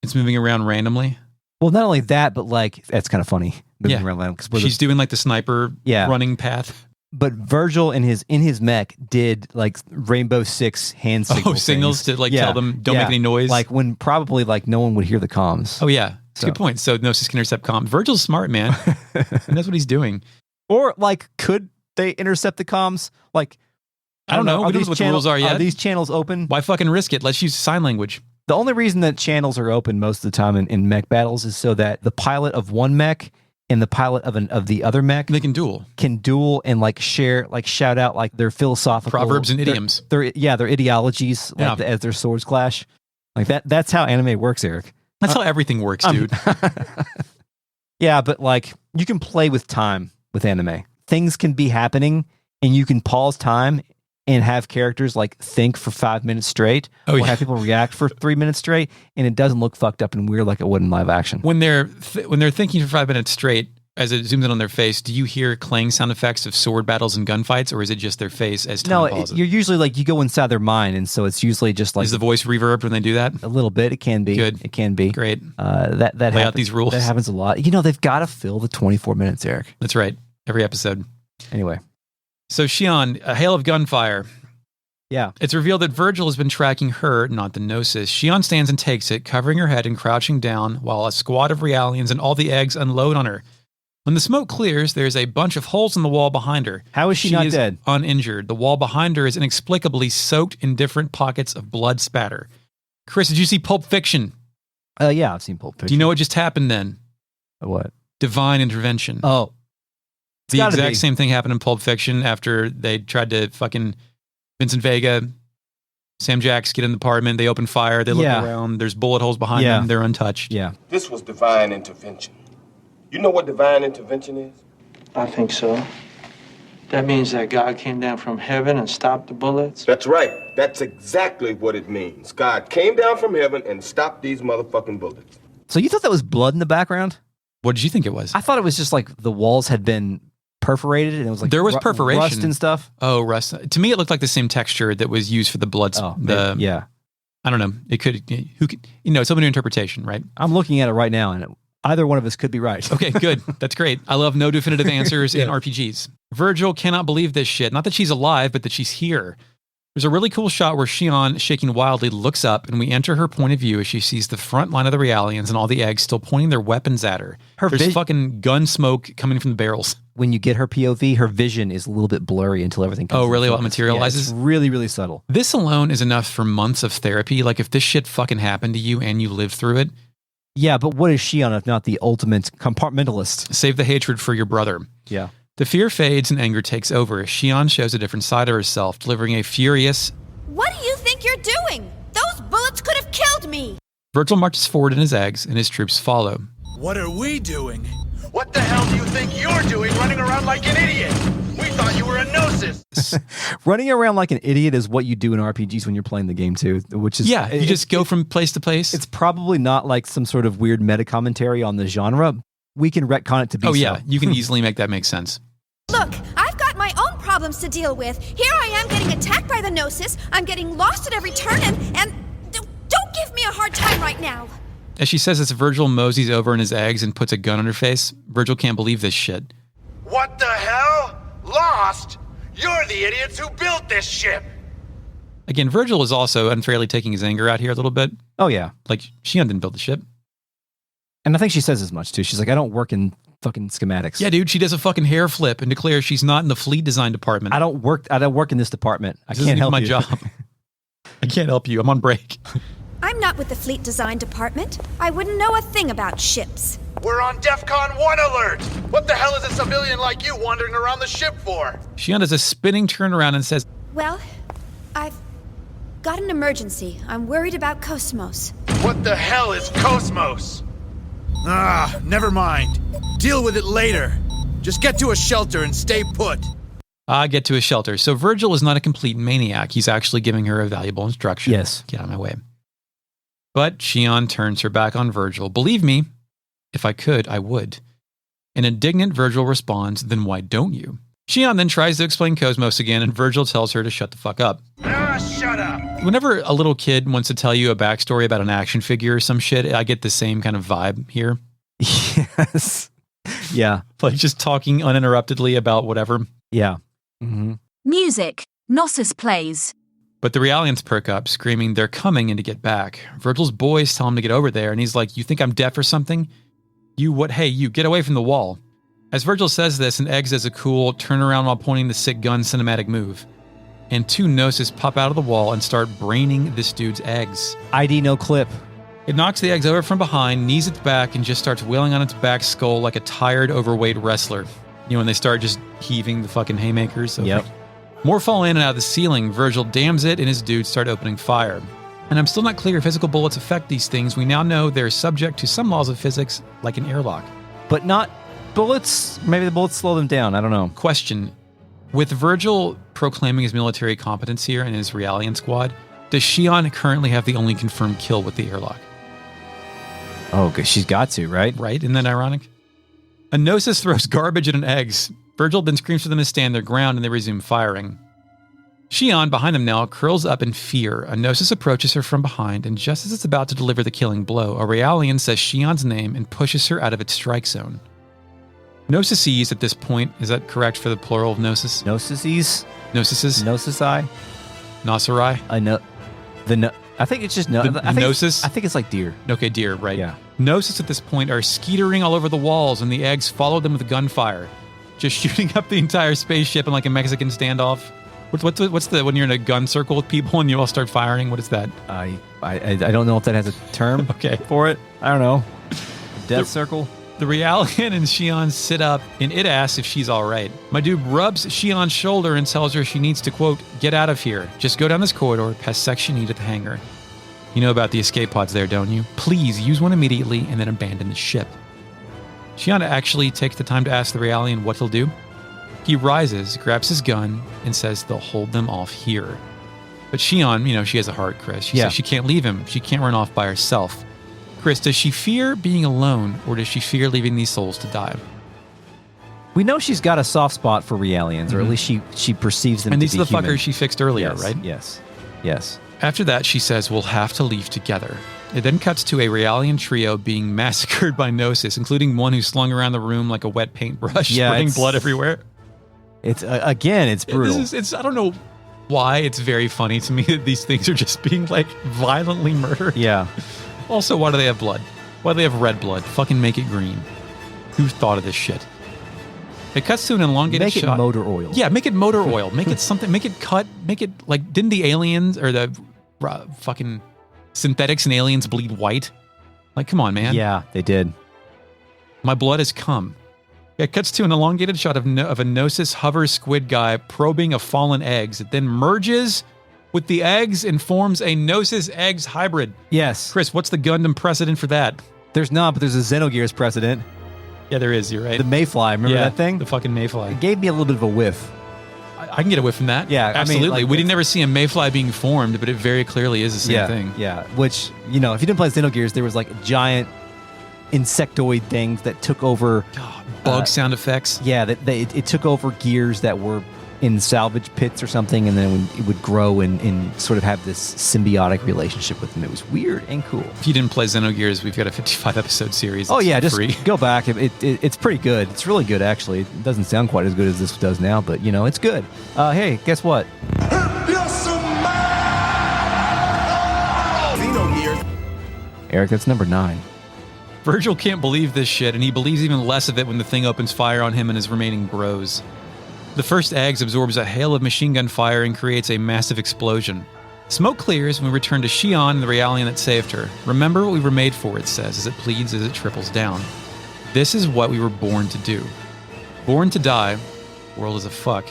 S2: It's moving around randomly.
S1: Well, not only that, but like that's kind of funny. Moving around randomly,
S2: She's doing like the sniper running path.
S1: But Virgil in his mech did like Rainbow Six hand
S2: signals to like tell them don't make any noise.
S1: Like when probably like no one would hear the comms.
S2: Oh yeah, that's a good point. So Gnosis can intercept comms. Virgil's smart, man. And that's what he's doing.
S1: Or like, could they intercept the comms? Like,
S2: I don't know. We don't know what the rules are yet.
S1: Are these channels open?
S2: Why fucking risk it? Let's use sign language.
S1: The only reason that channels are open most of the time in mech battles is so that the pilot of one mech and the pilot of the other mech
S2: they can duel
S1: and like share, like shout out like their philosophical
S2: proverbs and idioms.
S1: Their ideologies like as their swords clash. Like that's how anime works, Eric.
S2: That's how everything works, dude.
S1: Yeah, but like you can play with time with anime. Things can be happening and you can pause time and have characters like think for 5 minutes straight or have people react for 3 minutes straight, and it doesn't look fucked up and weird like it would in live action.
S2: When they're thinking for 5 minutes straight, as it zooms in on their face, do you hear clang sound effects of sword battles and gunfights, or is it just their face as time pauses?
S1: You're usually like you go inside their mind, and so it's usually just like
S2: is the voice reverbed when they do that?
S1: A little bit. It can be
S2: good.
S1: It can be
S2: great.
S1: That
S2: lay
S1: happens,
S2: out these rules.
S1: That happens a lot. You know, they've got to fill the 24 minutes, Eric.
S2: That's right. Every episode.
S1: Anyway,
S2: so Shion, a hail of gunfire.
S1: Yeah.
S2: It's revealed that Virgil has been tracking her, not the Gnosis. Shion stands and takes it, covering her head and crouching down, while a squad of Realians and all the eggs unload on her. When the smoke clears, there's a bunch of holes in the wall behind her.
S1: How is she not dead?
S2: Uninjured. The wall behind her is inexplicably soaked in different pockets of blood spatter. Chris, did you see Pulp Fiction?
S1: Yeah, I've seen Pulp Fiction.
S2: Do you know what just happened then?
S1: What?
S2: Divine intervention.
S1: Oh.
S2: The exact same thing happened in Pulp Fiction after they tried to fucking Vincent Vega, Sam Jackson get in the apartment. They open fire. They look around. There's bullet holes behind them. They're untouched.
S1: Yeah.
S7: This was divine intervention. You know what divine intervention is?
S8: I think so. That means that God came down from heaven and stopped the bullets?
S7: That's right. That's exactly what it means. God came down from heaven and stopped these motherfucking bullets.
S1: So you thought that was blood in the background?
S2: What did you think it was?
S1: I thought it was just like the walls had been perforated and it was like
S2: there was perforation.
S1: Rust and stuff.
S2: Oh, rust. To me, it looked like the same texture that was used for the blood.
S1: Yeah.
S2: I don't know. It could, it's open to interpretation, right?
S1: I'm looking at it right now and either one of us could be right.
S2: Okay, good. That's great. I love no definitive answers in RPGs. Virgil cannot believe this shit. Not that she's alive, but that she's here. There's a really cool shot where Shion, shaking wildly, looks up, and we enter her point of view as she sees the front line of the Realians and all the eggs still pointing their weapons at her. There's fucking gun smoke coming from the barrels.
S1: When you get her POV, her vision is a little bit blurry until everything comes.
S2: Oh, really? What materializes?
S1: Yeah, it's really, really subtle.
S2: This alone is enough for months of therapy. Like, if this shit fucking happened to you and you lived through it.
S1: Yeah, but what is Shion if not the ultimate compartmentalist?
S2: Save the hatred for your brother.
S1: Yeah.
S2: The fear fades and anger takes over. Shion shows a different side of herself, delivering a furious...
S9: What do you think you're doing? Those bullets could have killed me!
S2: Virgil marches forward in his eggs, and his troops follow.
S6: What are we doing?
S10: What the hell do you think you're doing running around like an idiot? We thought you were a Gnosis.
S1: Running around like an idiot is what you do in RPGs when you're playing the game too, which is...
S2: Yeah, you just go from place to place.
S1: It's probably not like some sort of weird meta commentary on the genre. We can retcon it to be
S2: Oh yeah, you can easily make that make sense.
S9: Look, I've got my own problems to deal with. Here I am getting attacked by the Gnosis. I'm getting lost at every turn and don't give me a hard time right now.
S2: As she says this, Virgil moseys over in his eggs and puts a gun on her face. Virgil can't believe this shit.
S10: What the hell? Lost? You're the idiots who built this ship.
S2: Again, Virgil is also unfairly taking his anger out here a little bit.
S1: Oh yeah.
S2: Like, Shion didn't build the ship.
S1: And I think she says as much too. She's like, I don't work in fucking schematics.
S2: Yeah, dude, she does a fucking hair flip and declares she's not in the fleet design department.
S1: I don't work in this department. I
S2: This
S1: can't
S2: isn't
S1: help
S2: my
S1: you.
S2: job. I can't help you. I'm on break.
S9: I'm not with the fleet design department. I wouldn't know a thing about ships.
S10: We're on DEFCON 1 alert. What the hell is a civilian like you wandering around the ship for?
S2: Shion does a spinning turnaround and says,
S9: Well, I've got an emergency. I'm worried about KOS-MOS.
S10: What the hell is KOS-MOS?
S6: Ah, never mind. Deal with it later. Just get to a shelter and stay put.
S2: Get to a shelter. So Virgil is not a complete maniac. He's actually giving her a valuable instruction.
S1: Yes.
S2: Get out of my way. But Shion turns her back on Virgil. Believe me, if I could, I would. An indignant Virgil responds, then why don't you? Shion then tries to explain KOS-MOS again, and Virgil tells her to shut the fuck up.
S10: Shut up.
S2: Whenever a little kid wants to tell you a backstory about an action figure or some shit, I get the same kind of vibe here.
S1: Yes. Yeah.
S2: Like just talking uninterruptedly about whatever.
S1: Yeah. Mm-hmm.
S3: Music. Gnosis plays.
S2: But the Realians perk up, screaming they're coming and to get back. Virgil's boys tell him to get over there, and he's like, you think I'm deaf or something? You what? Hey, you, get away from the wall. As Virgil says this, an Eggs does a cool turnaround while pointing the sick gun cinematic move. And two Gnosis pop out of the wall and start braining this dude's eggs.
S1: ID no clip.
S2: It knocks the eggs over from behind, knees its back, and just starts wailing on its back skull like a tired, overweight wrestler. You know, when they start just heaving the fucking haymakers. Over.
S1: Yep.
S2: More fall in and out of the ceiling. Virgil dams it, and his dudes start opening fire. And I'm still not clear if physical bullets affect these things. We now know they're subject to some laws of physics, like an airlock.
S1: But not bullets. Maybe the bullets slow them down. I don't know.
S2: Question. With Virgil proclaiming his military competence here in his Realian squad, does Shion currently have the only confirmed kill with the airlock?
S1: Oh, because she's got to, right?
S2: Right? Isn't that ironic? A Gnosis throws garbage at an Eggs. Virgil then screams for them to stand their ground, and they resume firing. Shion, behind them now, curls up in fear. A Gnosis approaches her from behind, and just as it's about to deliver the killing blow, a Realian says Shion's name and pushes her out of its strike zone. Gnosises at this point, is that correct for the plural of Gnosis?
S1: Gnosises?
S2: Gnosises?
S1: Gnosisi?
S2: Noseri?
S1: I know. I think it's just no.
S2: Gnosis?
S1: I think it's like deer.
S2: Okay, deer, right.
S1: Yeah.
S2: Gnosis at this point are skeetering all over the walls, and the Eggs follow them with gunfire, just shooting up the entire spaceship in like a Mexican standoff. What's the when you're in a gun circle with people and you all start firing? What is that?
S1: I don't know if that has a term
S2: Okay.
S1: for it. I don't know. Death circle?
S2: The Realian and Shion sit up, and it asks if she's all right. My dude rubs Shion's shoulder and tells her she needs to, quote, get out of here. Just go down this corridor past Section E to the hangar. You know about the escape pods there, don't you? Please use one immediately and then abandon the ship. Shion actually takes the time to ask the Realian what he'll do. He rises, grabs his gun, and says they'll hold them off here. But Shion, she has a heart, Chris. She says she can't leave him. She can't run off by herself. Chris, does she fear being alone, or does she fear leaving these souls to die?
S1: We know she's got a soft spot for Realians, or at least she perceives them to be human.
S2: And these are the fuckers she fixed earlier, right?
S1: Yes.
S2: After that, she says, we'll have to leave together. It then cuts to a Realian trio being massacred by Gnosis, including one who slung around the room like a wet paintbrush, spraying blood everywhere.
S1: It's, again, it's brutal.
S2: I don't know why it's very funny to me that these things are just being, violently murdered.
S1: Yeah.
S2: Also, why do they have blood? Why do they have red blood? Fucking make it green. Who thought of this shit? It cuts to an elongated shot.
S1: Make it motor oil.
S2: Yeah, make it motor oil. Make it something. Make it cut. Make it didn't the aliens or the fucking synthetics and aliens bleed white? Come on, man.
S1: Yeah, they did.
S2: My blood has come. It cuts to an elongated shot of a Gnosis hover squid guy probing a fallen eggs. It then merges with the eggs and forms a Gnosis eggs hybrid.
S1: Yes.
S2: Chris, what's the Gundam precedent for that?
S1: There's not, but there's a Xenogears precedent.
S2: Yeah, there is. You're right.
S1: The Mayfly. Remember that thing?
S2: The fucking Mayfly.
S1: It gave me a little bit of a whiff.
S2: I can get a whiff from that.
S1: Yeah,
S2: absolutely. We didn't ever see a Mayfly being formed, but it very clearly is the same thing.
S1: Yeah, which, if you didn't play Xenogears, there was giant insectoid things that took over...
S2: Bug sound effects.
S1: Yeah, it took over gears that were in salvage pits or something, and then it would grow and sort of have this symbiotic relationship with them. It was weird and cool.
S2: If you didn't play Xenogears, we've got a 55-episode series.
S1: Oh, yeah, just
S2: free.
S1: Go back. It's pretty good. It's really good, actually. It doesn't sound quite as good as this does now, but, it's good. Hey, guess what? Eric, that's number 9.
S2: Virgil can't believe this shit, and he believes even less of it when the thing opens fire on him and his remaining bros. The first eggs absorbs a hail of machine gun fire and creates a massive explosion. Smoke clears when we return to Shion and the Realian that saved her. Remember what we were made for, it says, as it pleads as it triples down. This is what we were born to do. Born to die. World is a fuck.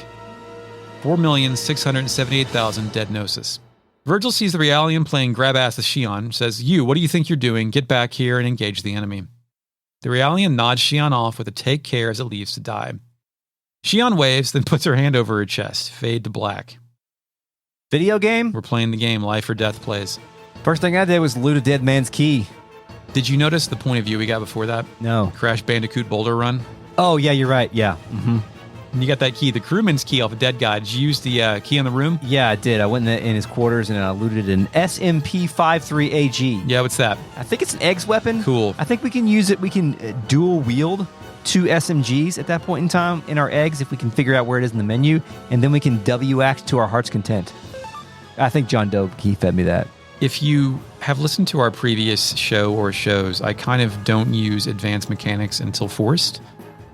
S2: 4,678,000 dead Gnosis. Virgil sees the Realian playing grab ass with Shion, says, "You, what do you think you're doing? Get back here and engage the enemy." The Realian nods Shion off with a take care as it leaves to die. Shion waves, then puts her hand over her chest. Fade to black.
S1: Video game?
S2: We're playing the game. Life or Death plays.
S1: First thing I did was loot a dead man's key.
S2: Did you notice the point of view we got before that?
S1: No.
S2: Crash Bandicoot Boulder Run?
S1: Oh, yeah, you're right. Yeah. Mm-hmm.
S2: And you got that key, the crewman's key off a dead guy. Did you use the key in the room?
S1: Yeah, I did. I went in his quarters and I looted an SMP-53AG.
S2: Yeah, what's that?
S1: I think it's an eggs weapon.
S2: Cool.
S1: I think we can use it. We can dual wield 2 SMGs at that point in time in our eggs if we can figure out where it is in the menu, and then we can W-act to our heart's content. I think John Doe, he fed me that.
S2: If you have listened to our previous show or shows, I kind of don't use advanced mechanics until forced.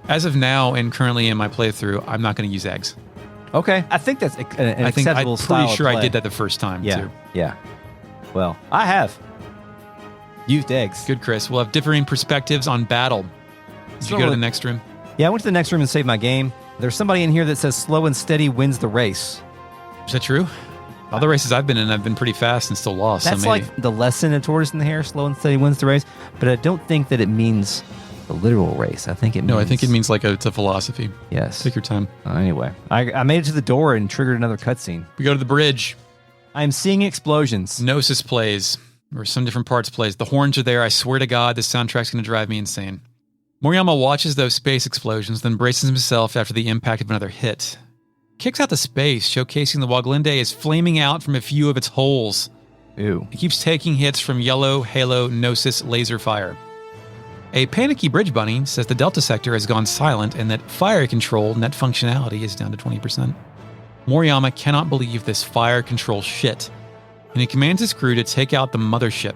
S2: As of now, and currently in my playthrough, I'm not going to use eggs.
S1: Okay. I think that's an acceptable style.
S2: I'm pretty sure
S1: of play.
S2: I did that the first time, too.
S1: Yeah. Well, I have used eggs.
S2: Good, Chris. We'll have differing perspectives on battle. Did you go to the next room?
S1: Yeah, I went to the next room and saved my game. There's somebody in here that says slow and steady wins the race.
S2: Is that true? Other races I've been in, I've been pretty fast and still lost.
S1: That's
S2: so maybe.
S1: like the lesson in Tortoise in the Hare, slow and steady wins the race. But I don't think that it means the literal race. I think it means...
S2: No, I think it means it's a philosophy.
S1: Yes.
S2: Take your time.
S1: Anyway, I made it to the door and triggered another cutscene.
S2: We go to the bridge.
S1: I'm seeing explosions.
S2: Gnosis plays, or some different parts plays. The horns are there. I swear to God, this soundtrack's going to drive me insane. Moriyama watches those space explosions, then braces himself after the impact of another hit. Kicks out the space, showcasing the Waglinde is flaming out from a few of its holes.
S1: Ew.
S2: He keeps taking hits from yellow Halo Gnosis laser fire. A panicky bridge bunny says the Delta sector has gone silent and that fire control net functionality is down to 20%. Moriyama cannot believe this fire control shit, and he commands his crew to take out the mothership.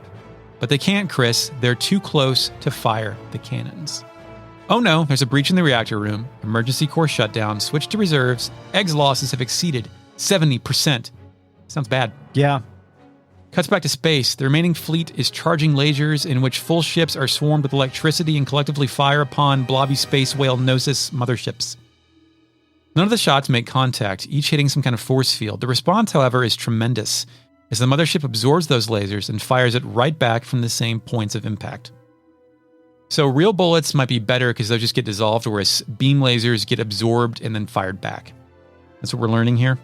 S2: But they can't, Chris. They're too close to fire the cannons. Oh no, there's a breach in the reactor room. Emergency core shutdown, switch to reserves. Eggs losses have exceeded 70%. Sounds bad.
S1: Yeah.
S2: Cuts back to space. The remaining fleet is charging lasers in which full ships are swarmed with electricity and collectively fire upon blobby space whale Gnosis motherships. None of the shots make contact, each hitting some kind of force field. The response, however, is tremendous, as the mothership absorbs those lasers and fires it right back from the same points of impact. So real bullets might be better because they'll just get dissolved, whereas beam lasers get absorbed and then fired back. That's what we're learning here.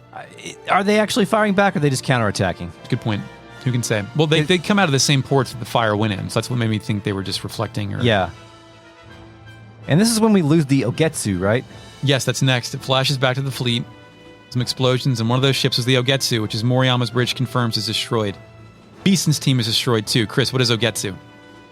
S1: Are they actually firing back, or are they just counterattacking?
S2: Good point. Who can say? Well, they come out of the same ports that the fire went in, so that's what made me think they were just reflecting.
S1: Yeah. And this is when we lose the Ogetsu, right?
S2: Yes, that's next. It flashes back to the fleet. Some explosions, and one of those ships was the Ogetsu, which is Moriyama's bridge confirms is destroyed. Beeson's team is destroyed too. Chris, what is Ogetsu?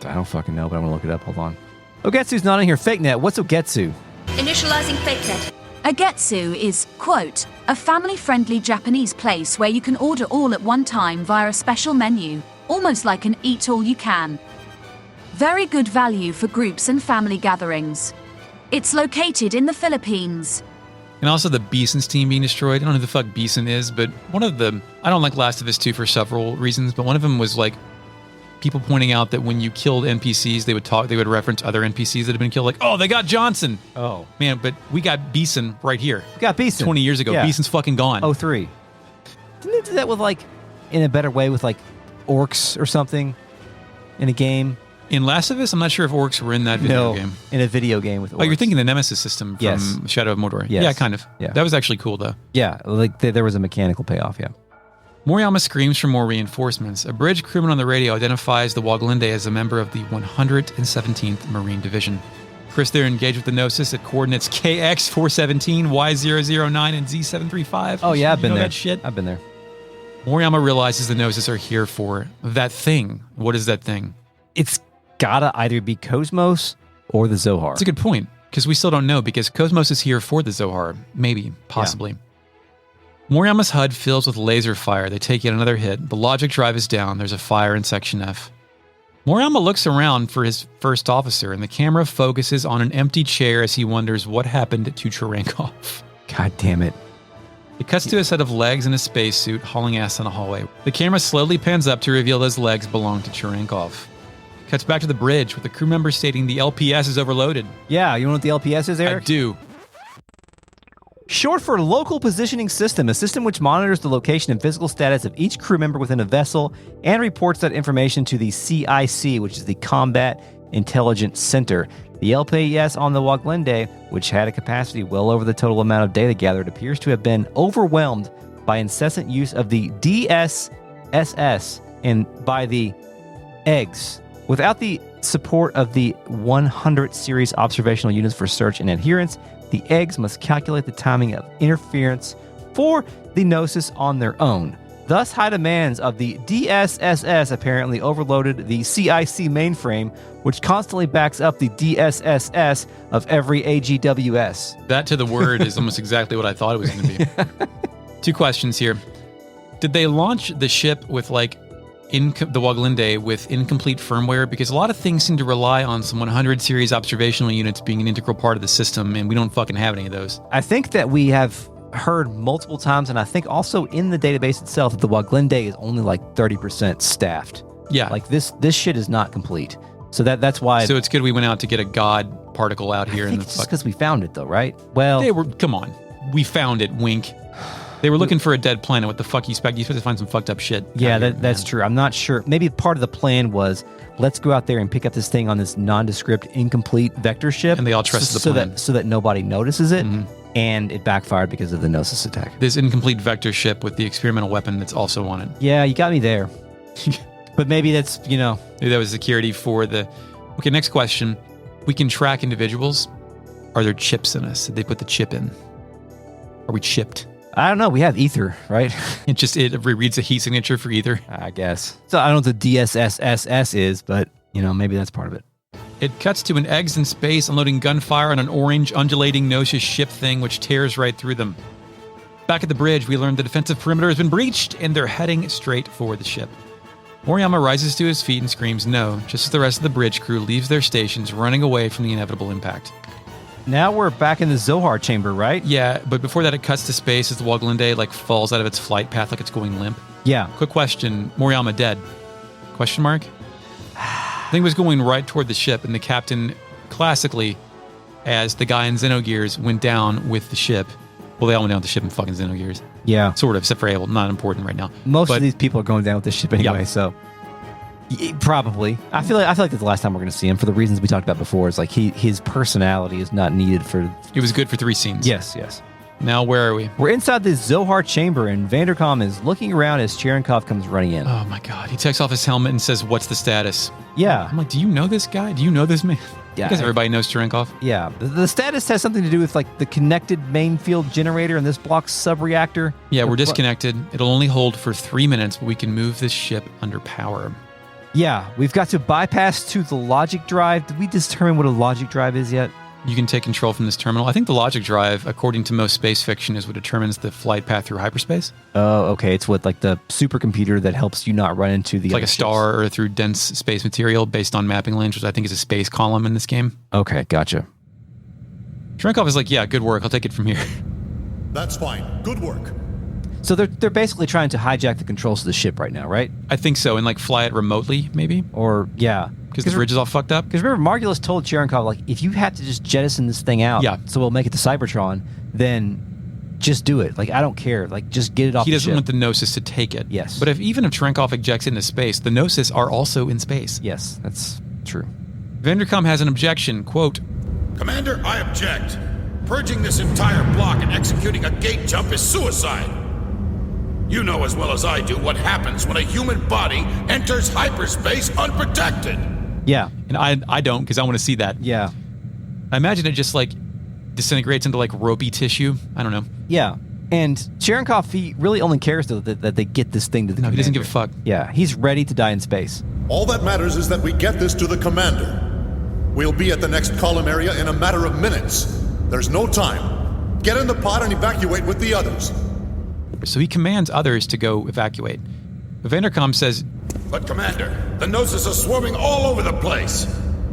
S1: I don't fucking know, but I'm going to look it up. Hold on. Ogetsu's not in here. Fake net. What's Ogetsu?
S9: Initializing fake net.
S3: Agetsu is, quote, a family-friendly Japanese place where you can order all at one time via a special menu, almost like an eat-all-you-can. Very good value for groups and family gatherings. It's located in the Philippines.
S2: And also the Beeson's team being destroyed. I don't know who the fuck Beeson is, but one of the... I don't like Last of Us 2 for several reasons, but one of them was like people pointing out that when you killed NPCs, they would reference other NPCs that had been killed, like, oh, they got Johnson.
S1: Oh.
S2: Man, but we got Beeson right here.
S1: We got Beeson.
S2: 20 years ago.
S1: Yeah.
S2: Beeson's fucking gone.
S1: 03. Didn't they do that with, like, in a better way with, like, orcs or something in a game?
S2: In Last of Us, I'm not sure if orcs were in that video game.
S1: In a video game with orcs.
S2: Oh, you're thinking the Nemesis system from Shadow of Mordor.
S1: Yes.
S2: Yeah, kind of.
S1: Yeah.
S2: That was actually cool, though.
S1: Yeah, like there was a mechanical payoff, yeah.
S2: Moriyama screams for more reinforcements. A bridge crewman on the radio identifies the Waglinde as a member of the 117th Marine Division. Chris, they're engaged with the Gnosis at coordinates KX417, Y009, and Z735.
S1: Oh, yeah, I've been there.
S2: That shit?
S1: I've been there.
S2: Moriyama realizes the Gnosis are here for that thing. What is that thing?
S1: It's gotta either be KOS-MOS or the Zohar.
S2: That's a good point, because we still don't know, because KOS-MOS is here for the Zohar. Maybe, possibly. Yeah. Moriyama's HUD fills with laser fire. They take yet another hit. The logic drive is down. There's a fire in Section F. Moriyama looks around for his first officer, and the camera focuses on an empty chair as he wonders what happened to Cherenkov.
S1: God damn it.
S2: It cuts to a set of legs in a spacesuit hauling ass in a hallway. The camera slowly pans up to reveal those legs belong to Cherenkov. Cuts back to the bridge with the crew member stating the LPS is overloaded.
S1: Yeah, you know what the LPS is, Eric?
S2: I do.
S1: Short for Local Positioning System, a system which monitors the location and physical status of each crew member within a vessel and reports that information to the CIC, which is the Combat Intelligence Center. The LPS on the Waglinde, which had a capacity well over the total amount of data gathered, appears to have been overwhelmed by incessant use of the DSSS and by the eggs. Without the support of the 100 series observational units for search and adherence, the eggs must calculate the timing of interference for the Gnosis on their own. Thus, high demands of the DSSS apparently overloaded the CIC mainframe, which constantly backs up the DSSS of every AGWS.
S2: That to the word is almost exactly what I thought it was going to be. Two questions here. Did they launch the ship with, like, the Waglinde with incomplete firmware? Because a lot of things seem to rely on some 100 series observational units being an integral part of the system, and we don't fucking have any of those.
S1: I think that we have heard multiple times, and I think also in the database itself, that the Waglinde is only like 30% staffed.
S2: Yeah.
S1: Like this shit is not complete. So that's why...
S2: So it's good we went out to get a god particle out here.
S1: I think it's just because we found it, though, right? Well...
S2: Come on. We found it, wink. They were looking for a dead planet. What the fuck you expect? You supposed to find some fucked up shit.
S1: Yeah, that's true. I'm not sure. Maybe part of the plan was, let's go out there and pick up this thing on this nondescript, incomplete vector ship.
S2: And they all trusted the plan.
S1: So that nobody notices it. Mm-hmm. And it backfired because of the Gnosis attack.
S2: This incomplete vector ship with the experimental weapon that's also on it.
S1: Yeah, you got me there. But maybe that's, maybe
S2: that was security for the... Okay, next question. We can track individuals. Are there chips in us? Did they put the chip in? Are we chipped?
S1: I don't know. We have ether, right?
S2: It reads a heat signature for ether.
S1: I guess. So I don't know what the DSSS is, but, maybe that's part of it.
S2: It cuts to an eggs in space unloading gunfire on an orange undulating Gnosis ship thing which tears right through them. Back at the bridge, we learn the defensive perimeter has been breached and they're heading straight for the ship. Moriyama rises to his feet and screams no, just as the rest of the bridge crew leaves their stations running away from the inevitable impact.
S1: Now we're back in the Zohar chamber, right?
S2: Yeah, but before that, it cuts to space as the Woglinde like falls out of its flight path like it's going limp.
S1: Yeah.
S2: Quick question: Moriyama dead? Question mark. I think it was going right toward the ship, and the captain, classically, as the guy in Xenogears, went down with the ship. Well, they all went down with the ship in fucking Xenogears.
S1: Yeah.
S2: Sort of, except for Abel. Not important right now.
S1: Most of these people are going down with the ship anyway, so probably. I feel like that's the last time we're going to see him for the reasons we talked about before. It's like his personality is not needed for.
S2: It was good for 3 scenes.
S1: Yes.
S2: Now where are we?
S1: We're inside this Zohar chamber, and Vanderkam is looking around as Cherenkov comes running in.
S2: Oh my god! He takes off his helmet and says, "What's the status?"
S1: Yeah.
S2: I'm like, "Do you know this guy? Do you know this man?"
S1: Yeah.
S2: Because everybody knows Cherenkov.
S1: Yeah. The status has something to do with like the connected main field generator and this block's sub-reactor.
S2: Yeah, we're disconnected. It'll only hold for 3 minutes, but we can move this ship under power.
S1: Yeah, we've got to bypass to the logic drive. Did we determine what a logic drive is yet?
S2: You can take control from this terminal. I think the logic drive, according to most space fiction, is what determines the flight path through hyperspace.
S1: Oh, okay. It's what like the supercomputer that helps you not run into the.
S2: It's like a star or through dense space material based on mapping lanes, which I think is a space column in this game.
S1: Okay, gotcha.
S2: Cherenkov is like, yeah, good work. I'll take it from here.
S11: That's fine. Good work.
S1: So they're basically trying to hijack the controls of the ship right now, right?
S2: I think so, and like fly it remotely, maybe.
S1: Or yeah,
S2: because the bridge is all fucked up.
S1: Because remember, Margulis told Cherenkov like, if you have to just jettison this thing out, so we'll make it to Cybertron, then just do it. Like I don't care. Like just get it off.
S2: He
S1: the
S2: doesn't
S1: ship.
S2: want the Gnosis to take it.
S1: Yes,
S2: but even if Cherenkov ejects into space, the Gnosis are also in space.
S1: Yes, that's true.
S2: Vanderkam has an objection. Quote:
S10: Commander, I object. Purging this entire block and executing a gate jump is suicide. You know as well as I do what happens when a human body enters hyperspace unprotected.
S1: Yeah.
S2: And I don't, because I want to see that.
S1: Yeah.
S2: I imagine it just like disintegrates into like ropey tissue. I don't know.
S1: Yeah. And Cherenkov, he really only cares though that they get this thing to the commander.
S2: He doesn't give a fuck.
S1: Yeah. He's ready to die in space.
S11: All that matters is that we get this to the commander. We'll be at the next column area in a matter of minutes. There's no time. Get in the pod and evacuate with the others.
S2: So he commands others to go evacuate. Vanderkam says,
S10: But Commander, the Gnosis are swarming all over the place.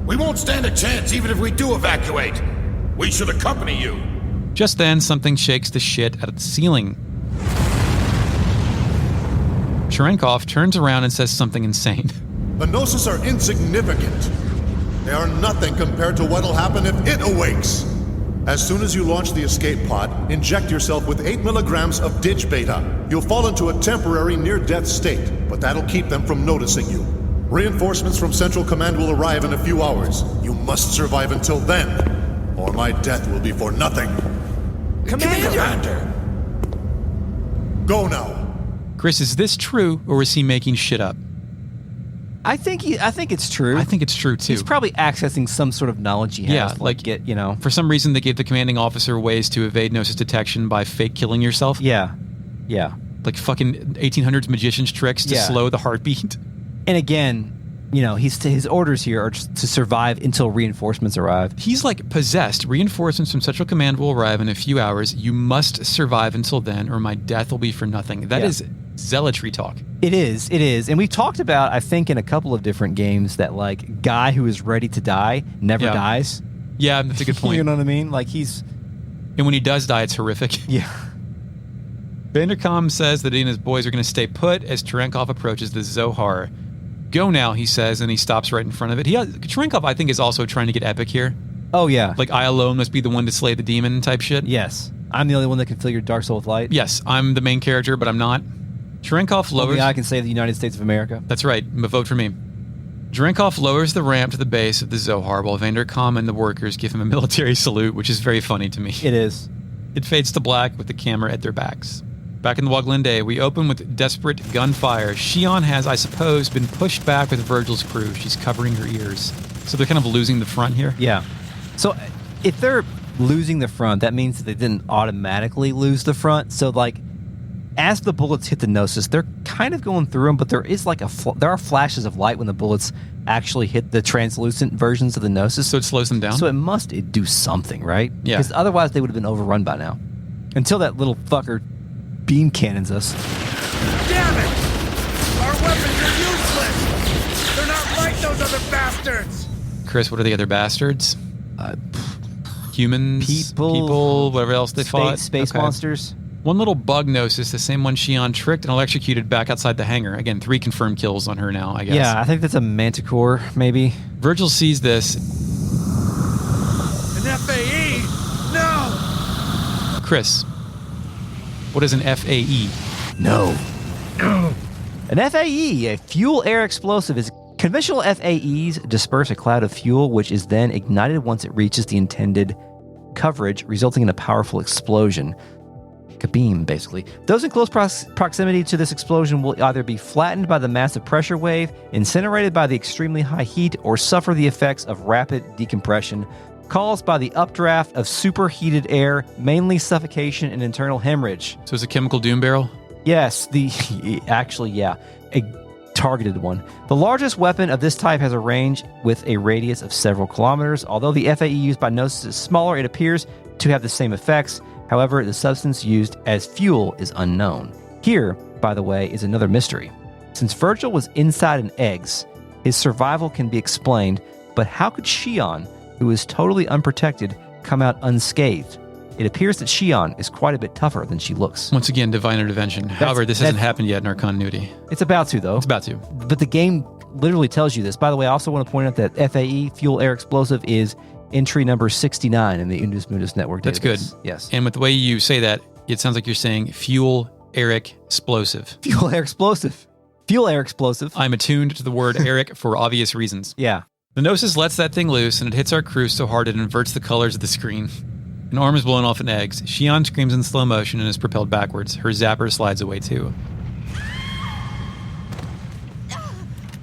S10: We won't stand a chance even if we do evacuate. We should accompany you.
S2: Just then, something shakes the shit out of the ceiling. Cherenkov turns around and says something insane.
S11: The Gnosis are insignificant. They are nothing compared to what'll happen if it awakes. As soon as you launch the escape pod, inject yourself with 8 milligrams of Dig Beta. You'll fall into a temporary near-death state, but that'll keep them from noticing you. Reinforcements from Central Command will arrive in a few hours. You must survive until then, or my death will be for nothing.
S10: Commander!
S11: Go now.
S2: Chris, is this true, or is he making shit up?
S1: I think it's true.
S2: I think it's true too.
S1: He's probably accessing some sort of knowledge he has.
S2: Yeah,
S1: like get, you know.
S2: For some reason, they gave the commanding officer ways to evade Gnosis detection by fake killing yourself.
S1: Yeah.
S2: Like fucking 1800s magician's tricks to slow the heartbeat.
S1: And again, you know, his orders here are just to survive until reinforcements arrive.
S2: He's like possessed. Reinforcements from Central Command will arrive in a few hours. You must survive until then, or my death will be for nothing. That is zealotry talk.
S1: It is. And we've talked about, I think, in a couple of different games that, like, guy who is ready to die never dies.
S2: Yeah, that's a good point.
S1: You know what I mean? Like, he's...
S2: And when he does die, it's horrific.
S1: Yeah.
S2: Vanderkam says that he and his boys are going to stay put as Cherenkov approaches the Zohar. Go now, he says, and he stops right in front of it. Cherenkov, I think, is also trying to get epic here.
S1: Oh, yeah.
S2: Like, I alone must be the one to slay the demon type shit.
S1: Yes. I'm the only one that can fill your dark soul with light.
S2: Yes, I'm the main character, but I'm not. Cherenkov lowers...
S1: Only I can save the United States of America.
S2: That's right, but vote for me. Cherenkov lowers the ramp to the base of the Zohar while Vanderkam and the workers give him a military salute, which is very funny to me.
S1: It is.
S2: It fades to black with the camera at their backs. Back in the Woglinde, we open with desperate gunfire. Shion has, I suppose, been pushed back with Virgil's crew. She's covering her ears. So they're kind of losing the front here?
S1: Yeah. So if they're losing the front, that means that they didn't automatically lose the front. So, like, as the bullets hit the Gnosis, they're kind of going through them, but there is like there are flashes of light when the bullets actually hit the translucent versions of the Gnosis.
S2: So it slows them down?
S1: So it must do something, right?
S2: Yeah.
S1: Because otherwise they would have been overrun by now. Until that little fucker beam cannons us.
S6: Damn it! Our weapons are useless! They're not like those other bastards!
S2: Chris, what are the other bastards? humans, people, whatever else they fought.
S1: Space monsters.
S2: One little bug Gnosis, the same one Shion tricked and electrocuted back outside the hangar. Again, 3 confirmed kills on her now, I guess.
S1: Yeah, I think that's a manticore, maybe.
S2: Virgil sees this.
S6: An FAE? No!
S2: Chris, what is an FAE?
S1: No. An FAE, a fuel-air explosive, is conventional FAEs disperse a cloud of fuel, which is then ignited once it reaches the intended coverage, resulting in a powerful explosion. Kabeam, basically. Those in close proximity to this explosion will either be flattened by the massive pressure wave, incinerated by the extremely high heat, or suffer the effects of rapid decompression caused by the updraft of superheated air, mainly suffocation and internal hemorrhage.
S2: So it's a chemical doom barrel?
S1: Yes, a targeted one. The largest weapon of this type has a range with a radius of several kilometers. Although the FAE used by Gnosis is smaller, it appears to have the same effects. However, the substance used as fuel is unknown. Here, by the way, is another mystery. Since Virgil was inside an eggs, his survival can be explained, but how could Shion, who is totally unprotected, come out unscathed? It appears that Shion is quite a bit tougher than she looks.
S2: Once again, divine intervention. However, this hasn't happened yet in our continuity.
S1: It's about to, though.
S2: It's about to.
S1: But the game literally tells you this. By the way, I also want to point out that FAE, Fuel Air Explosive, is entry number 69 in the Undus Mundus network database.
S2: That's good.
S1: Yes.
S2: And with the way you say that, it sounds like you're saying fuel Eric explosive.
S1: Fuel Air Explosive. Fuel Air Explosive.
S2: I'm attuned to the word Eric for obvious reasons.
S1: Yeah.
S2: The Gnosis lets that thing loose, and it hits our crew so hard it inverts the colors of the screen. An arm is blown off in eggs. Shion screams in slow motion and is propelled backwards. Her zapper slides away too.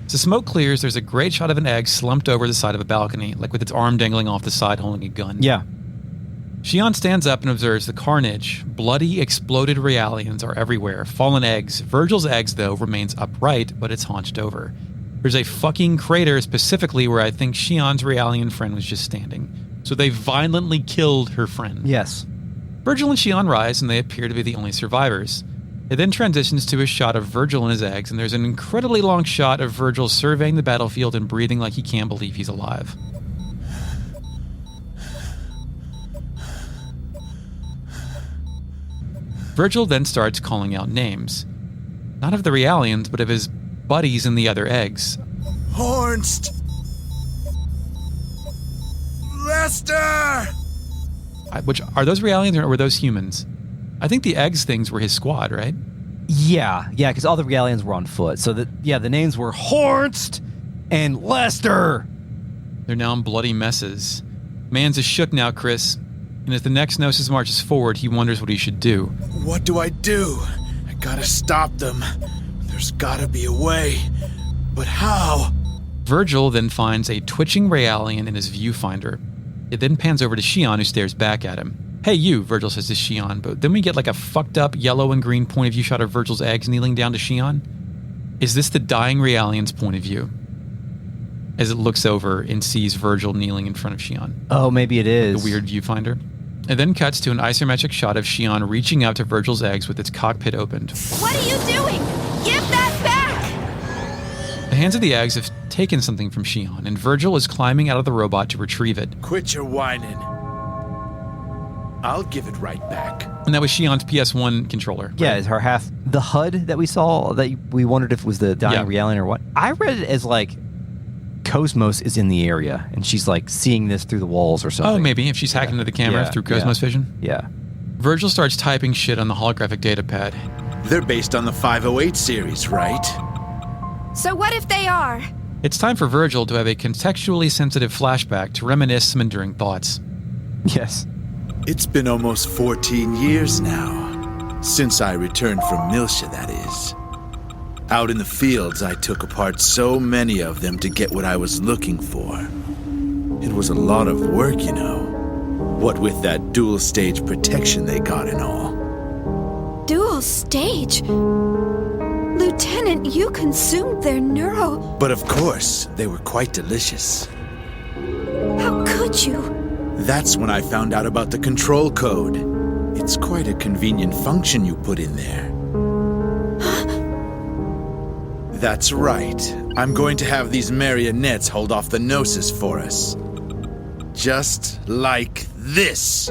S2: As the smoke clears, there's a great shot of an egg slumped over the side of a balcony, like with its arm dangling off the side holding a gun.
S1: Yeah.
S2: Shion stands up and observes the carnage. Bloody, exploded Realians are everywhere. Fallen eggs. Virgil's eggs, though, remains upright, but it's haunched over. There's a fucking crater specifically where I think Shion's Realian friend was just standing. So they violently killed her friend.
S1: Yes.
S2: Virgil and Shion rise, and they appear to be the only survivors. It then transitions to a shot of Virgil and his eggs, and there's an incredibly long shot of Virgil surveying the battlefield and breathing like he can't believe he's alive. Virgil then starts calling out names. Not of the Realians, but of his buddies in the other eggs.
S6: Hornst! Lester!
S2: Which, are those Realians or were those humans? I think the eggs things were his squad, right?
S1: Yeah, because all the Realians were on foot. So, the names were Hornst and Lester.
S2: They're now in bloody messes. Mans is shook now, Chris. And as the next Gnosis marches forward, he wonders what he should do.
S6: What do I do? I gotta stop them. There's gotta be a way. But how?
S2: Virgil then finds a twitching Realian in his viewfinder. It then pans over to Shion, who stares back at him. Hey, you, Virgil says to Shion, but then we get like a fucked up yellow and green point of view shot of Virgil's eggs kneeling down to Shion. Is this the dying Realian's point of view? As it looks over and sees Virgil kneeling in front of Shion.
S1: Oh, maybe it is.
S2: The weird viewfinder. It then cuts to an isometric shot of Shion reaching out to Virgil's eggs with its cockpit opened.
S9: What are you doing? Give that back!
S2: The hands of the eggs have taken something from Shion, and Virgil is climbing out of the robot to retrieve it.
S6: Quit your whining. I'll give it right back.
S2: And that was Shion's PS1 controller. Right?
S1: Yeah, it's her half. The HUD that we saw, that we wondered if it was the dying Realian or what. I read it as like KOS-MOS is in the area, and she's like seeing this through the walls or something.
S2: Oh, maybe, if she's hacking into the camera through KOS-MOS vision.
S1: Yeah.
S2: Virgil starts typing shit on the holographic datapad.
S6: They're based on the 508 series, right?
S9: So what if they are?
S2: It's time for Virgil to have a contextually sensitive flashback to reminisce some enduring thoughts.
S1: Yes.
S6: It's been almost 14 years now, since I returned from Milsha, that is. Out in the fields, I took apart so many of them to get what I was looking for. It was a lot of work, you know. What with that dual-stage protection they got and all.
S9: Dual stage? Lieutenant, you consumed their neuro...
S6: But of course, they were quite delicious.
S9: How could you?
S6: That's when I found out about the control code. It's quite a convenient function you put in there. That's right. I'm going to have these marionettes hold off the Gnosis for us. Just like this.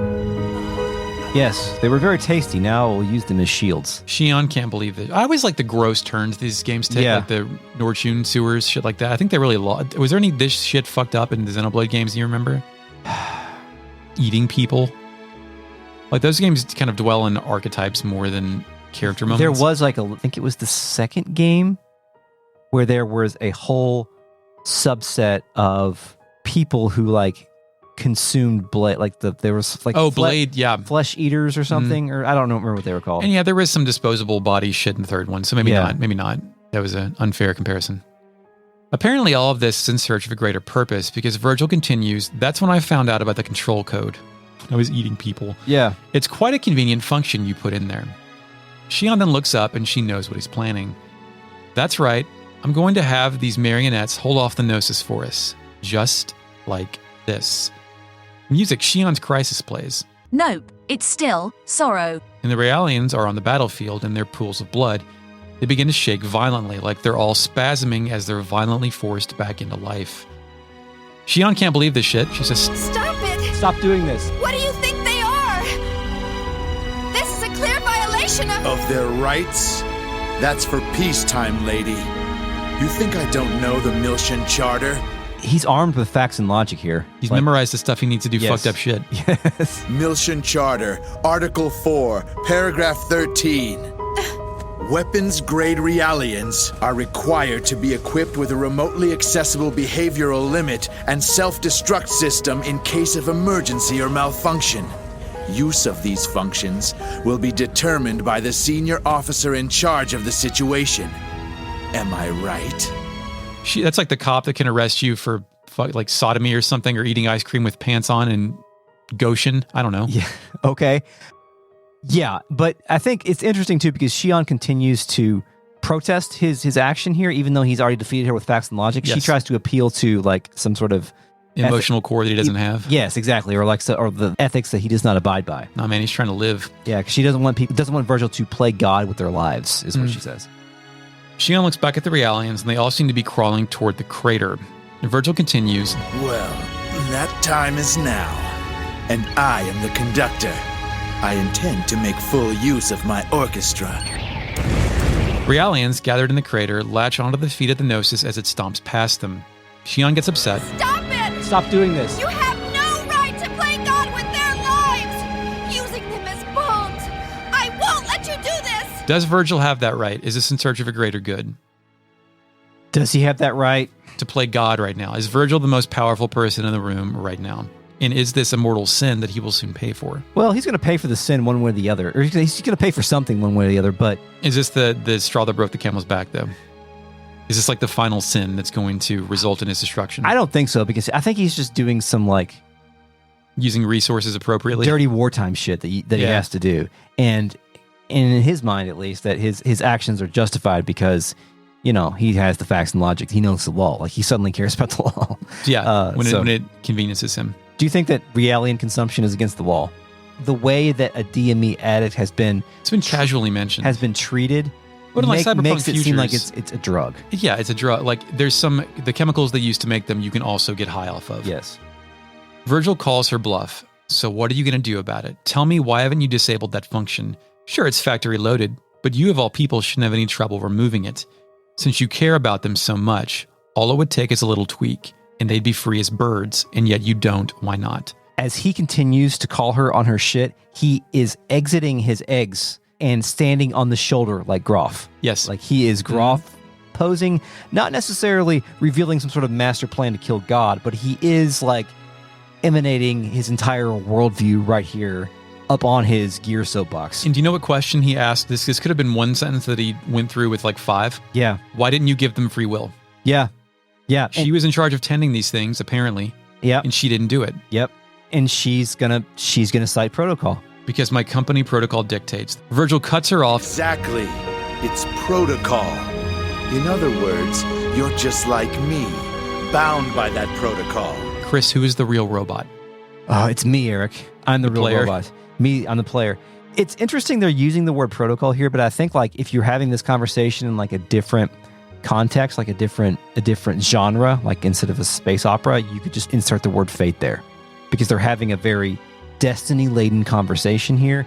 S1: Yes, they were very tasty. Now we'll use them as shields.
S2: Shion can't believe it. I always like the gross turns these games take, like the Nordshun sewers, shit like that. I think they really was there any this shit fucked up in the Xenoblade games you remember? Eating people. Like those games kind of dwell in archetypes more than character moments.
S1: There was I think it was the second game where there was a whole subset of people who like consumed blade, like there was like
S2: blade,
S1: flesh eaters or something, or I don't remember what they were called.
S2: And yeah, there was some disposable body shit in the third one, so maybe not. That was an unfair comparison. Apparently, all of this is in search of a greater purpose because Virgil continues. That's when I found out about the control code. I was eating people.
S1: Yeah,
S2: it's quite a convenient function you put in there. Shion then looks up and she knows what he's planning. That's right. I'm going to have these marionettes hold off the Gnosis for us, just like this. Music, Shion's Crisis plays.
S3: Nope, it's still sorrow.
S2: And the Realians are on the battlefield in their pools of blood. They begin to shake violently, like they're all spasming as they're violently forced back into life. Shion can't believe this shit. She says,
S9: "Stop it!
S1: Stop doing this!
S9: What do you think they are? This is a clear violation of
S6: their rights? That's for peacetime, lady. You think I don't know the Miltian Charter?
S1: He's armed with facts and logic here.
S2: He's memorized the stuff he needs to do fucked up shit.
S1: Yes.
S6: Miltian Charter, Article 4, Paragraph 13. Weapons-grade Realians are required to be equipped with a remotely accessible behavioral limit and self-destruct system in case of emergency or malfunction. Use of these functions will be determined by the senior officer in charge of the situation. Am I right?
S2: That's like the cop that can arrest you for like sodomy or something, or eating ice cream with pants on in Goshen. I don't know.
S1: Yeah. Okay. Yeah, but I think it's interesting too because Shion continues to protest his action here, even though he's already defeated her with facts and logic. Yes. She tries to appeal to like some sort of
S2: emotional core that he doesn't have.
S1: Yes, exactly, or the ethics that he does not abide by.
S2: No, man, he's trying to live.
S1: Yeah, because she doesn't want Virgil to play God with their lives, is what she says.
S2: Shion looks back at the Realians, and they all seem to be crawling toward the crater. And Virgil continues,
S6: "Well, that time is now, and I am the conductor. I intend to make full use of my orchestra."
S2: Realians gathered in the crater latch onto the feet of the Gnosis as it stomps past them. Shion gets upset.
S9: "Stop it!
S1: Stop doing this!
S9: You have no right to play God with their lives! Using them as pawns! I won't let you do this!"
S2: Does Virgil have that right? Is this in search of a greater good?
S1: Does he have that right?
S2: To play God right now? Is Virgil the most powerful person in the room right now? And is this a mortal sin that he will soon pay for?
S1: Well, he's going to pay for the sin one way or the other. Or he's going to pay for something one way or the other, but...
S2: Is this the straw that broke the camel's back, though? Is this like the final sin that's going to result in his destruction?
S1: I don't think so, because I think he's just doing some, like...
S2: Using resources appropriately?
S1: Dirty wartime shit that he has to do. And in his mind, at least, that his actions are justified because... You know, he has the facts and logic. He knows the law. Like, he suddenly cares about the law.
S2: Yeah, when it conveniences him.
S1: Do you think that Realian consumption is against the law? The way that a DME addict has been...
S2: It's been casually mentioned.
S1: Has been treated
S2: makes
S1: it seem like it's a drug.
S2: Yeah, it's a drug. Like, there's the chemicals they use to make them, you can also get high off of.
S1: Yes.
S2: Virgil calls her bluff. So what are you going to do about it? Tell me, why haven't you disabled that function? Sure, it's factory loaded, but you of all people shouldn't have any trouble removing it. Since you care about them so much, all it would take is a little tweak, and they'd be free as birds, and yet you don't. Why not?
S1: As he continues to call her on her shit, he is exiting his eggs and standing on the shoulder like Groff.
S2: Yes.
S1: Like he is Groff posing, not necessarily revealing some sort of master plan to kill God, but he is like emanating his entire worldview right here up on his gear soapbox.
S2: And do you know what question he asked? This could have been one sentence that he went through with like 5.
S1: Yeah.
S2: Why didn't you give them free will?
S1: Yeah. Yeah.
S2: She was in charge of tending these things, apparently.
S1: Yeah.
S2: And she didn't do it.
S1: Yep. And she's gonna cite protocol.
S2: Because my company protocol dictates. Virgil cuts her off.
S6: Exactly. It's protocol. In other words, you're just like me, bound by that protocol.
S2: Chris, who is the real robot?
S1: Oh, it's me, Eric. I'm the real
S2: player.
S1: robot. Me, I'm the player. It's interesting they're using the word protocol here, but I think like if you're having this conversation in like a different context, like a different genre, like instead of a space opera, you could just insert the word fate there. because they're having a very destiny-laden conversation here,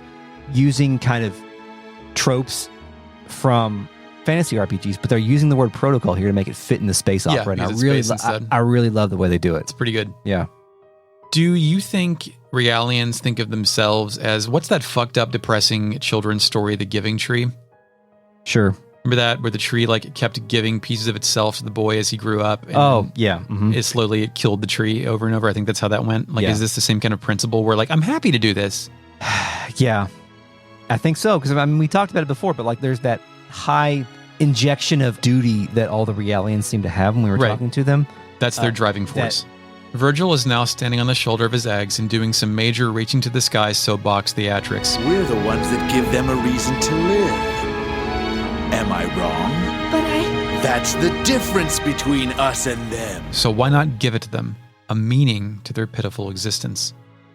S1: using kind of tropes from fantasy RPGs, but they're using the word protocol here to make it fit in the space opera. And I really love the way they do it.
S2: It's pretty good.
S1: Yeah.
S2: Do you think Realians think of themselves as, what's that fucked up, depressing children's story, The Giving Tree?
S1: Sure.
S2: Remember that, where the tree like kept giving pieces of itself to the boy as he grew up?
S1: And yeah. Mm-hmm.
S2: It killed the tree over and over. I think that's how that went. Like, is this the same kind of principle where like, I'm happy to do this?
S1: Yeah, I think so. Because I mean, we talked about it before, but like there's that high injection of duty that all the Realians seem to have when we were talking to them.
S2: That's their driving force. Virgil is now standing on the shoulder of his eggs and doing some major reaching to the sky soapbox theatrics.
S6: We're the ones that give them a reason to live. Am I wrong?
S9: But
S6: That's the difference between us and them.
S2: So why not give it to them? A meaning to their pitiful existence.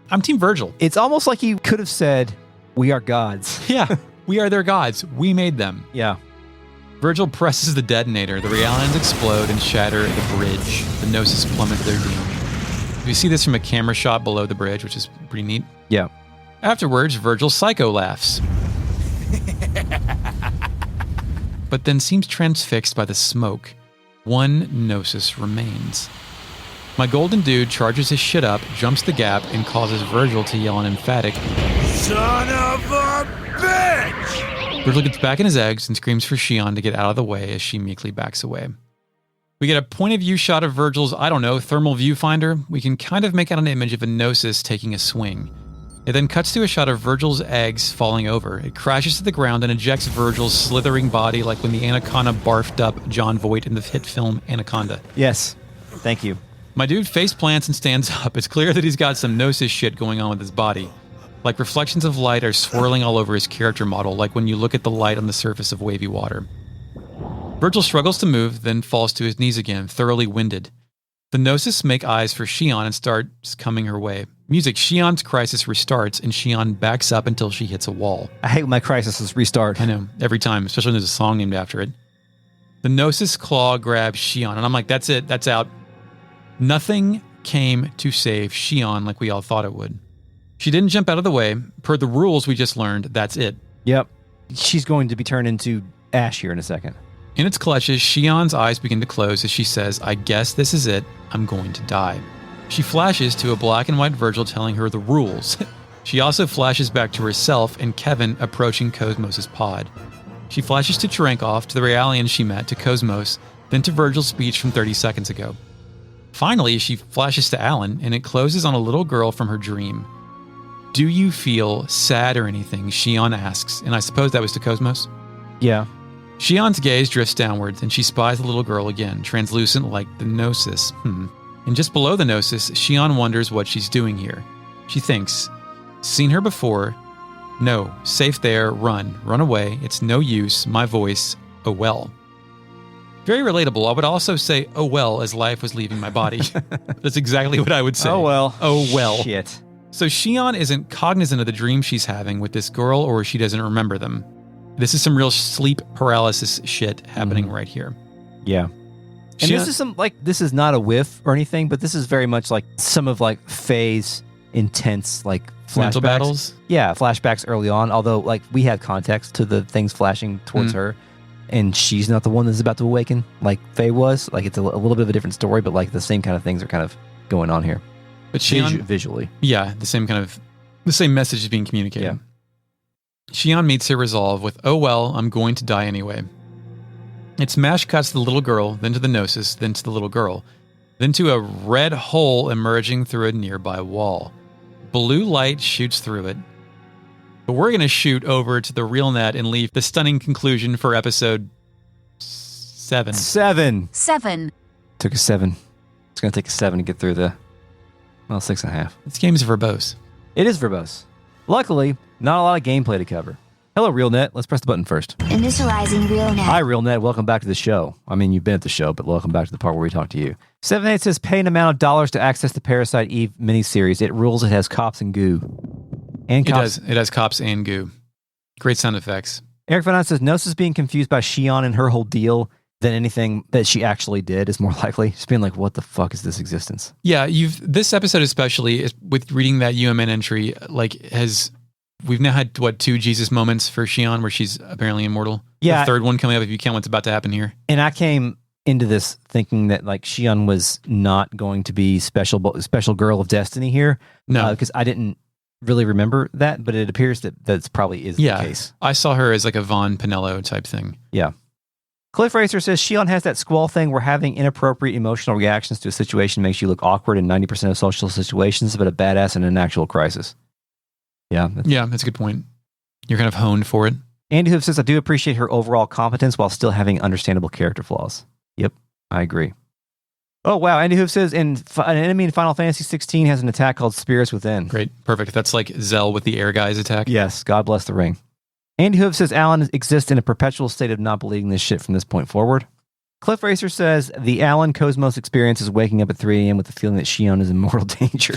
S2: I'm Team Virgil.
S1: It's almost like he could have said, we are gods.
S2: Yeah, we are their gods. We made them.
S1: Yeah.
S2: Virgil presses the detonator. The Realians explode and shatter the bridge. The Gnosis plummet their doom. You see this from a camera shot below the bridge, which is pretty neat.
S1: Yeah.
S2: Afterwards, Virgil psycho laughs. But then seems transfixed by the smoke. One Gnosis remains. My golden dude charges his shit up, jumps the gap, and causes Virgil to yell an emphatic,
S6: "Son of a bitch!"
S2: Virgil gets back in his eggs and screams for Shion to get out of the way as she meekly backs away. We get a point-of-view shot of Virgil's, thermal viewfinder. We can kind of make out an image of a Gnosis taking a swing. It then cuts to a shot of Virgil's eggs falling over. It crashes to the ground and ejects Virgil's slithering body like when the Anaconda barfed up John Voight in the hit film Anaconda.
S1: Yes. Thank you.
S2: My dude face plants and stands up. It's clear that he's got some Gnosis shit going on with his body. Like reflections of light are swirling all over his character model, like when you look at the light on the surface of wavy water. Virgil struggles to move, then falls to his knees again, thoroughly winded. The Gnosis make eyes for Shion and starts coming her way. Music, Shion's crisis restarts, and Shion backs up until she hits a wall.
S1: I hate when my crises restart.
S2: I know, every time, especially when there's a song named after it. The Gnosis claw grabs Shion, and I'm like, that's it, that's out. Nothing came to save Shion like we all thought it would. She didn't jump out of the way. Per the rules we just learned, that's it.
S1: Yep. She's going to be turned into ash here in a second.
S2: In its clutches, Shion's eyes begin to close as she says, I guess this is it. I'm going to die. She flashes to a black and white Virgil telling her the rules. She also flashes back to herself and Kevin approaching KOS-MOS's pod. She flashes to Cherenkov, to the Realians she met, to KOS-MOS, then to Virgil's speech from 30 seconds ago. Finally, she flashes to Alan, and it closes on a little girl from her dream. Do you feel sad or anything? Shion asks, and I suppose that was to KOS-MOS?
S1: Yeah.
S2: Shion's gaze drifts downwards, and she spies the little girl again, translucent like the Gnosis. And just below the Gnosis, Shion wonders what she's doing here. She thinks, seen her before. No, safe there, run away. It's no use, my voice, oh well. Very relatable. I would also say, oh well, as life was leaving my body. That's exactly what I would say.
S1: Oh well.
S2: Oh well.
S1: Shit.
S2: So Shion isn't cognizant of the dream she's having with this girl, or she doesn't remember them. This is some real sleep paralysis shit happening right here.
S1: Yeah. And this is this is not a whiff or anything, but this is very much like some of like Faye's intense like flashbacks.
S2: Mental battles?
S1: Yeah, flashbacks early on, although like we have context to the things flashing towards her, and she's not the one that's about to awaken like Faye was. Like it's a little bit of a different story, but like the same kind of things are kind of going on here.
S2: But Shion,
S1: visually.
S2: Yeah, the same message is being communicated.
S1: Yeah.
S2: Shion meets her resolve with, oh well, I'm going to die anyway. It smash cuts to the little girl, then to the Gnosis, then to the little girl, then to a red hole emerging through a nearby wall. Blue light shoots through it. But we're going to shoot over to the real net and leave the stunning conclusion for episode 7.
S3: 7.
S1: Took a 7. It's going to take a 7 to get through the, 6.5.
S2: This game is verbose.
S1: It is verbose. Luckily, not a lot of gameplay to cover. Hello, RealNet. Let's press the button first.
S12: Initializing RealNet.
S1: Hi, RealNet. Welcome back to the show. I mean, you've been at the show, but welcome back to the part where we talk to you. 7-8 says, pay an amount of dollars to access the Parasite Eve miniseries. It rules. It has cops and goo. And cops.
S2: It has cops and goo. Great sound effects.
S1: Eric Van says, Gnosis being confused by Shion and her whole deal than anything that she actually did is more likely. Just being like, what the fuck is this existence?
S2: Yeah, this episode especially, with reading that UMN entry, we've now had, 2 Jesus moments for Shion where she's apparently immortal?
S1: Yeah.
S2: The third one coming up if you count what's about to happen here.
S1: And I came into this thinking that like Shion was not going to be special girl of destiny here.
S2: No.
S1: Because I didn't really remember that, but it appears that probably is the case.
S2: I saw her as like a Von Pinello type thing.
S1: Yeah. Cliff Racer says Shion has that squall thing where having inappropriate emotional reactions to a situation makes you look awkward in 90% of social situations, but a badass in an actual crisis. Yeah.
S2: That's a good point. You're kind of honed for it.
S1: Andy Hoof says, I do appreciate her overall competence while still having understandable character flaws. Yep, I agree. Oh, wow. Andy Hoof says, an enemy in Final Fantasy 16 has an attack called Spirits Within.
S2: Great. Perfect. That's like Zell with the air guys attack.
S1: Yes. God bless the ring. Andy Hoof says, Alan exists in a perpetual state of not believing this shit from this point forward. Cliff Racer says, the Alan KOS-MOS experience is waking up at 3 a.m. with the feeling that Shion is in mortal danger.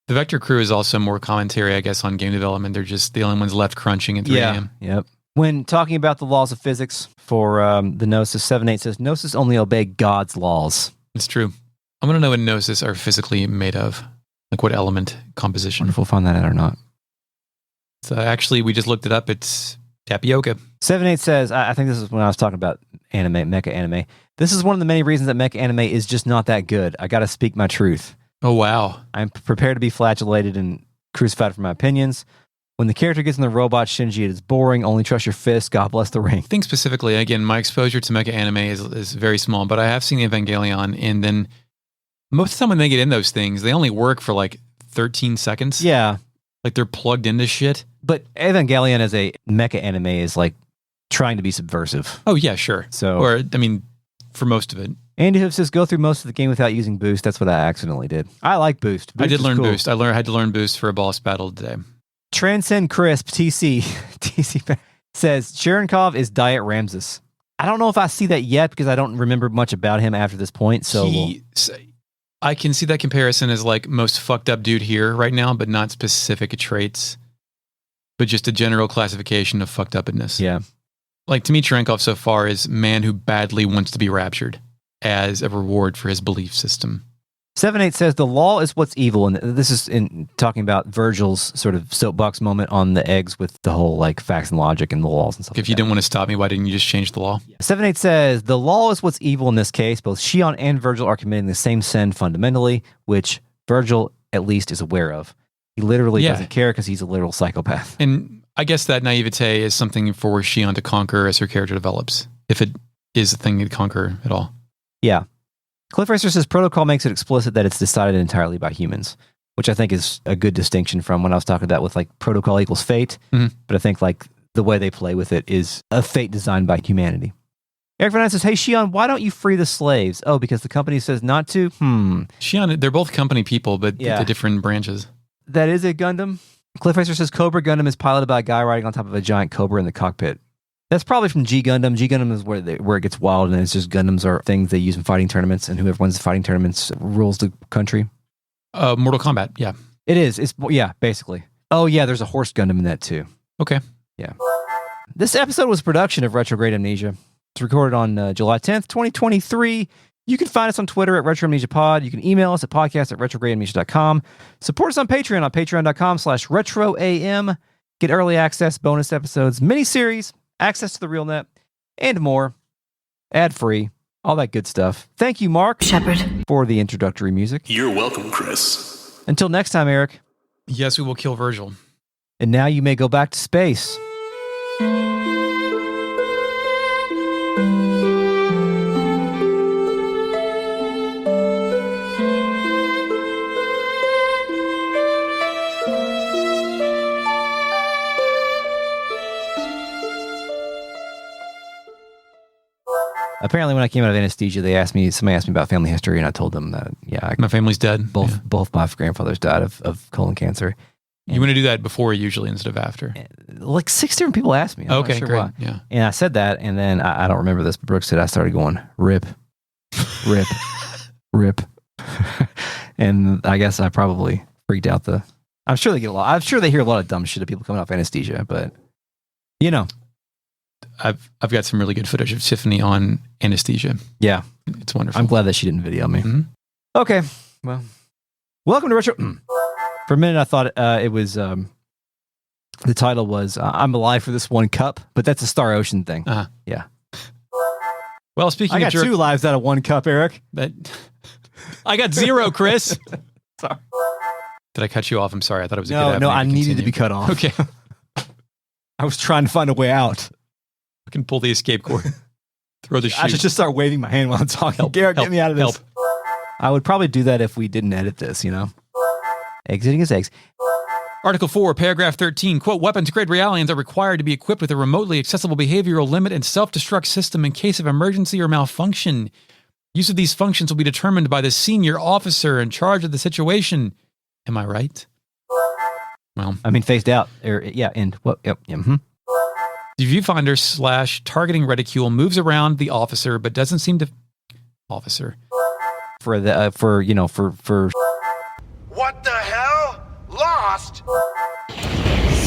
S2: The Vector crew is also more commentary, I guess, on game development. They're just the only ones left crunching at 3 a.m.
S1: Yep. When talking about the laws of physics for the Gnosis, 7.8 says, Gnosis only obey God's laws.
S2: It's true. I want to know what Gnosis are physically made of. Like what element composition.
S1: I wonder if we'll find that out or not.
S2: So actually, we just looked it up. It's tapioca.
S1: 7.8 says, I think this is when I was talking about anime, mecha anime. This is one of the many reasons that mecha anime is just not that good. I got to speak my truth.
S2: Oh, wow.
S1: I'm prepared to be flagellated and crucified for my opinions. When the character gets in the robot Shinji, it is boring. Only trust your fist. God bless the ring.
S2: I think specifically, again, my exposure to mecha anime is very small, but I have seen Evangelion, and then most of the time when they get in those things, they only work for like 13 seconds.
S1: Yeah.
S2: Like they're plugged into shit.
S1: But Evangelion as a mecha anime is like trying to be subversive.
S2: Oh, yeah, sure.
S1: So,
S2: or, I mean, for most of it.
S1: Andy Hoof says, go through most of the game without using boost. That's what I accidentally did. I like boost.
S2: I did learn boost. I had to learn boost for a boss battle today.
S1: Transcend Crisp, TC says, Cherenkov is Diet Ramses. I don't know if I see that yet because I don't remember much about him after this point. So
S2: I can see that comparison as like most fucked up dude here right now, but not specific traits, but just a general classification of fucked upness.
S1: Yeah.
S2: Like to me, Cherenkov so far is man who badly wants to be raptured as a reward for his belief system.
S1: 7.8 says the law is what's evil, and this is in talking about Virgil's sort of soapbox moment on the eggs with the whole like facts and logic and the laws and stuff.
S2: If you didn't want to stop me, why didn't you just change the law?
S1: 7.8 says the law is what's evil in this case. Both Shion and Virgil are committing the same sin fundamentally, which Virgil at least is aware of. He literally doesn't care because he's a literal psychopath.
S2: And I guess that naivete is something for Shion to conquer as her character develops, if it is a thing to conquer at all.
S1: Yeah. Cliff Racer says protocol makes it explicit that it's decided entirely by humans, which I think is a good distinction from when I was talking about with like protocol equals fate.
S2: Mm-hmm.
S1: But I think like the way they play with it is a fate designed by humanity. Eric Van says, hey, Shion, why don't you free the slaves? Oh, because the company says not to?
S2: Shion, they're both company people, but the different branches.
S1: That is a Gundam. Cliff Racer says Cobra Gundam is piloted by a guy riding on top of a giant Cobra in the cockpit. That's probably from G Gundam. G Gundam is where it gets wild, and it's just Gundams are things they use in fighting tournaments, and whoever wins the fighting tournaments rules the country.
S2: Mortal Kombat, yeah.
S1: It is. It's basically. Oh, yeah, there's a horse Gundam in that, too.
S2: Okay.
S1: Yeah. This episode was a production of Retrograde Amnesia. It's recorded on July 10th, 2023. You can find us on Twitter at RetroAmnesiaPod. You can email us at podcast@retrogradeamnesia.com. Support us on patreon.patreon.com/retroam. Get early access, bonus episodes, miniseries, access to the RealNet, and more. Ad-free, all that good stuff. Thank you, Mark Shepard, for the introductory music.
S12: You're welcome, Chris.
S1: Until next time, Eric.
S2: Yes, we will kill Virgil.
S1: And now you may go back to space. Apparently, when I came out of anesthesia, somebody asked me about family history, and I told them that,
S2: my family's dead.
S1: Both my grandfathers died of colon cancer.
S2: You want to do that before usually instead of after?
S1: Like 6 different people asked me. I'm
S2: okay,
S1: not sure
S2: great.
S1: why.
S2: Yeah.
S1: And I said that, and then I don't remember this, but Brooke said I started going, rip, rip, rip. And I guess I probably freaked out I'm sure they hear a lot of dumb shit of people coming off anesthesia, but, you know.
S2: I've got some really good footage of Tiffany on anesthesia.
S1: Yeah.
S2: It's wonderful.
S1: I'm glad that she didn't video me.
S2: Mm-hmm.
S1: Okay. Well, welcome to Retro. For a minute, I thought it was, the title was I'm alive for this one cup, but that's a Star Ocean thing.
S2: Uh-huh.
S1: Yeah.
S2: Well, speaking
S1: I
S2: of
S1: got 2 lives out of 1 cup, Eric.
S2: I got 0, Chris.
S1: Sorry.
S2: Did I cut you off? I'm sorry. I thought it was a good avenue.
S1: No, I
S2: to
S1: needed
S2: continue.
S1: to be cut off.
S2: Okay.
S1: I was trying to find a way out.
S2: I can pull the escape cord. Throw the shoe.
S1: I should just start waving my hand while I'm talking. Garrett, get me out of this.
S2: Help.
S1: I would probably do that if we didn't edit this, you know? Exiting his eggs.
S2: Article 4, paragraph 13, quote, weapons-grade Realians are required to be equipped with a remotely accessible behavioral limit and self-destruct system in case of emergency or malfunction. Use of these functions will be determined by the senior officer in charge of the situation. Am I right? Well,
S1: I mean, phased out. And what? Yep. Mm-hmm.
S2: The viewfinder / targeting reticule moves around the officer, but doesn't seem to... Officer.
S1: For
S10: What the hell? Lost?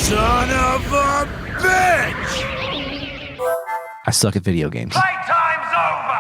S10: Son of a bitch!
S1: I suck at video games.
S10: Playtime's over!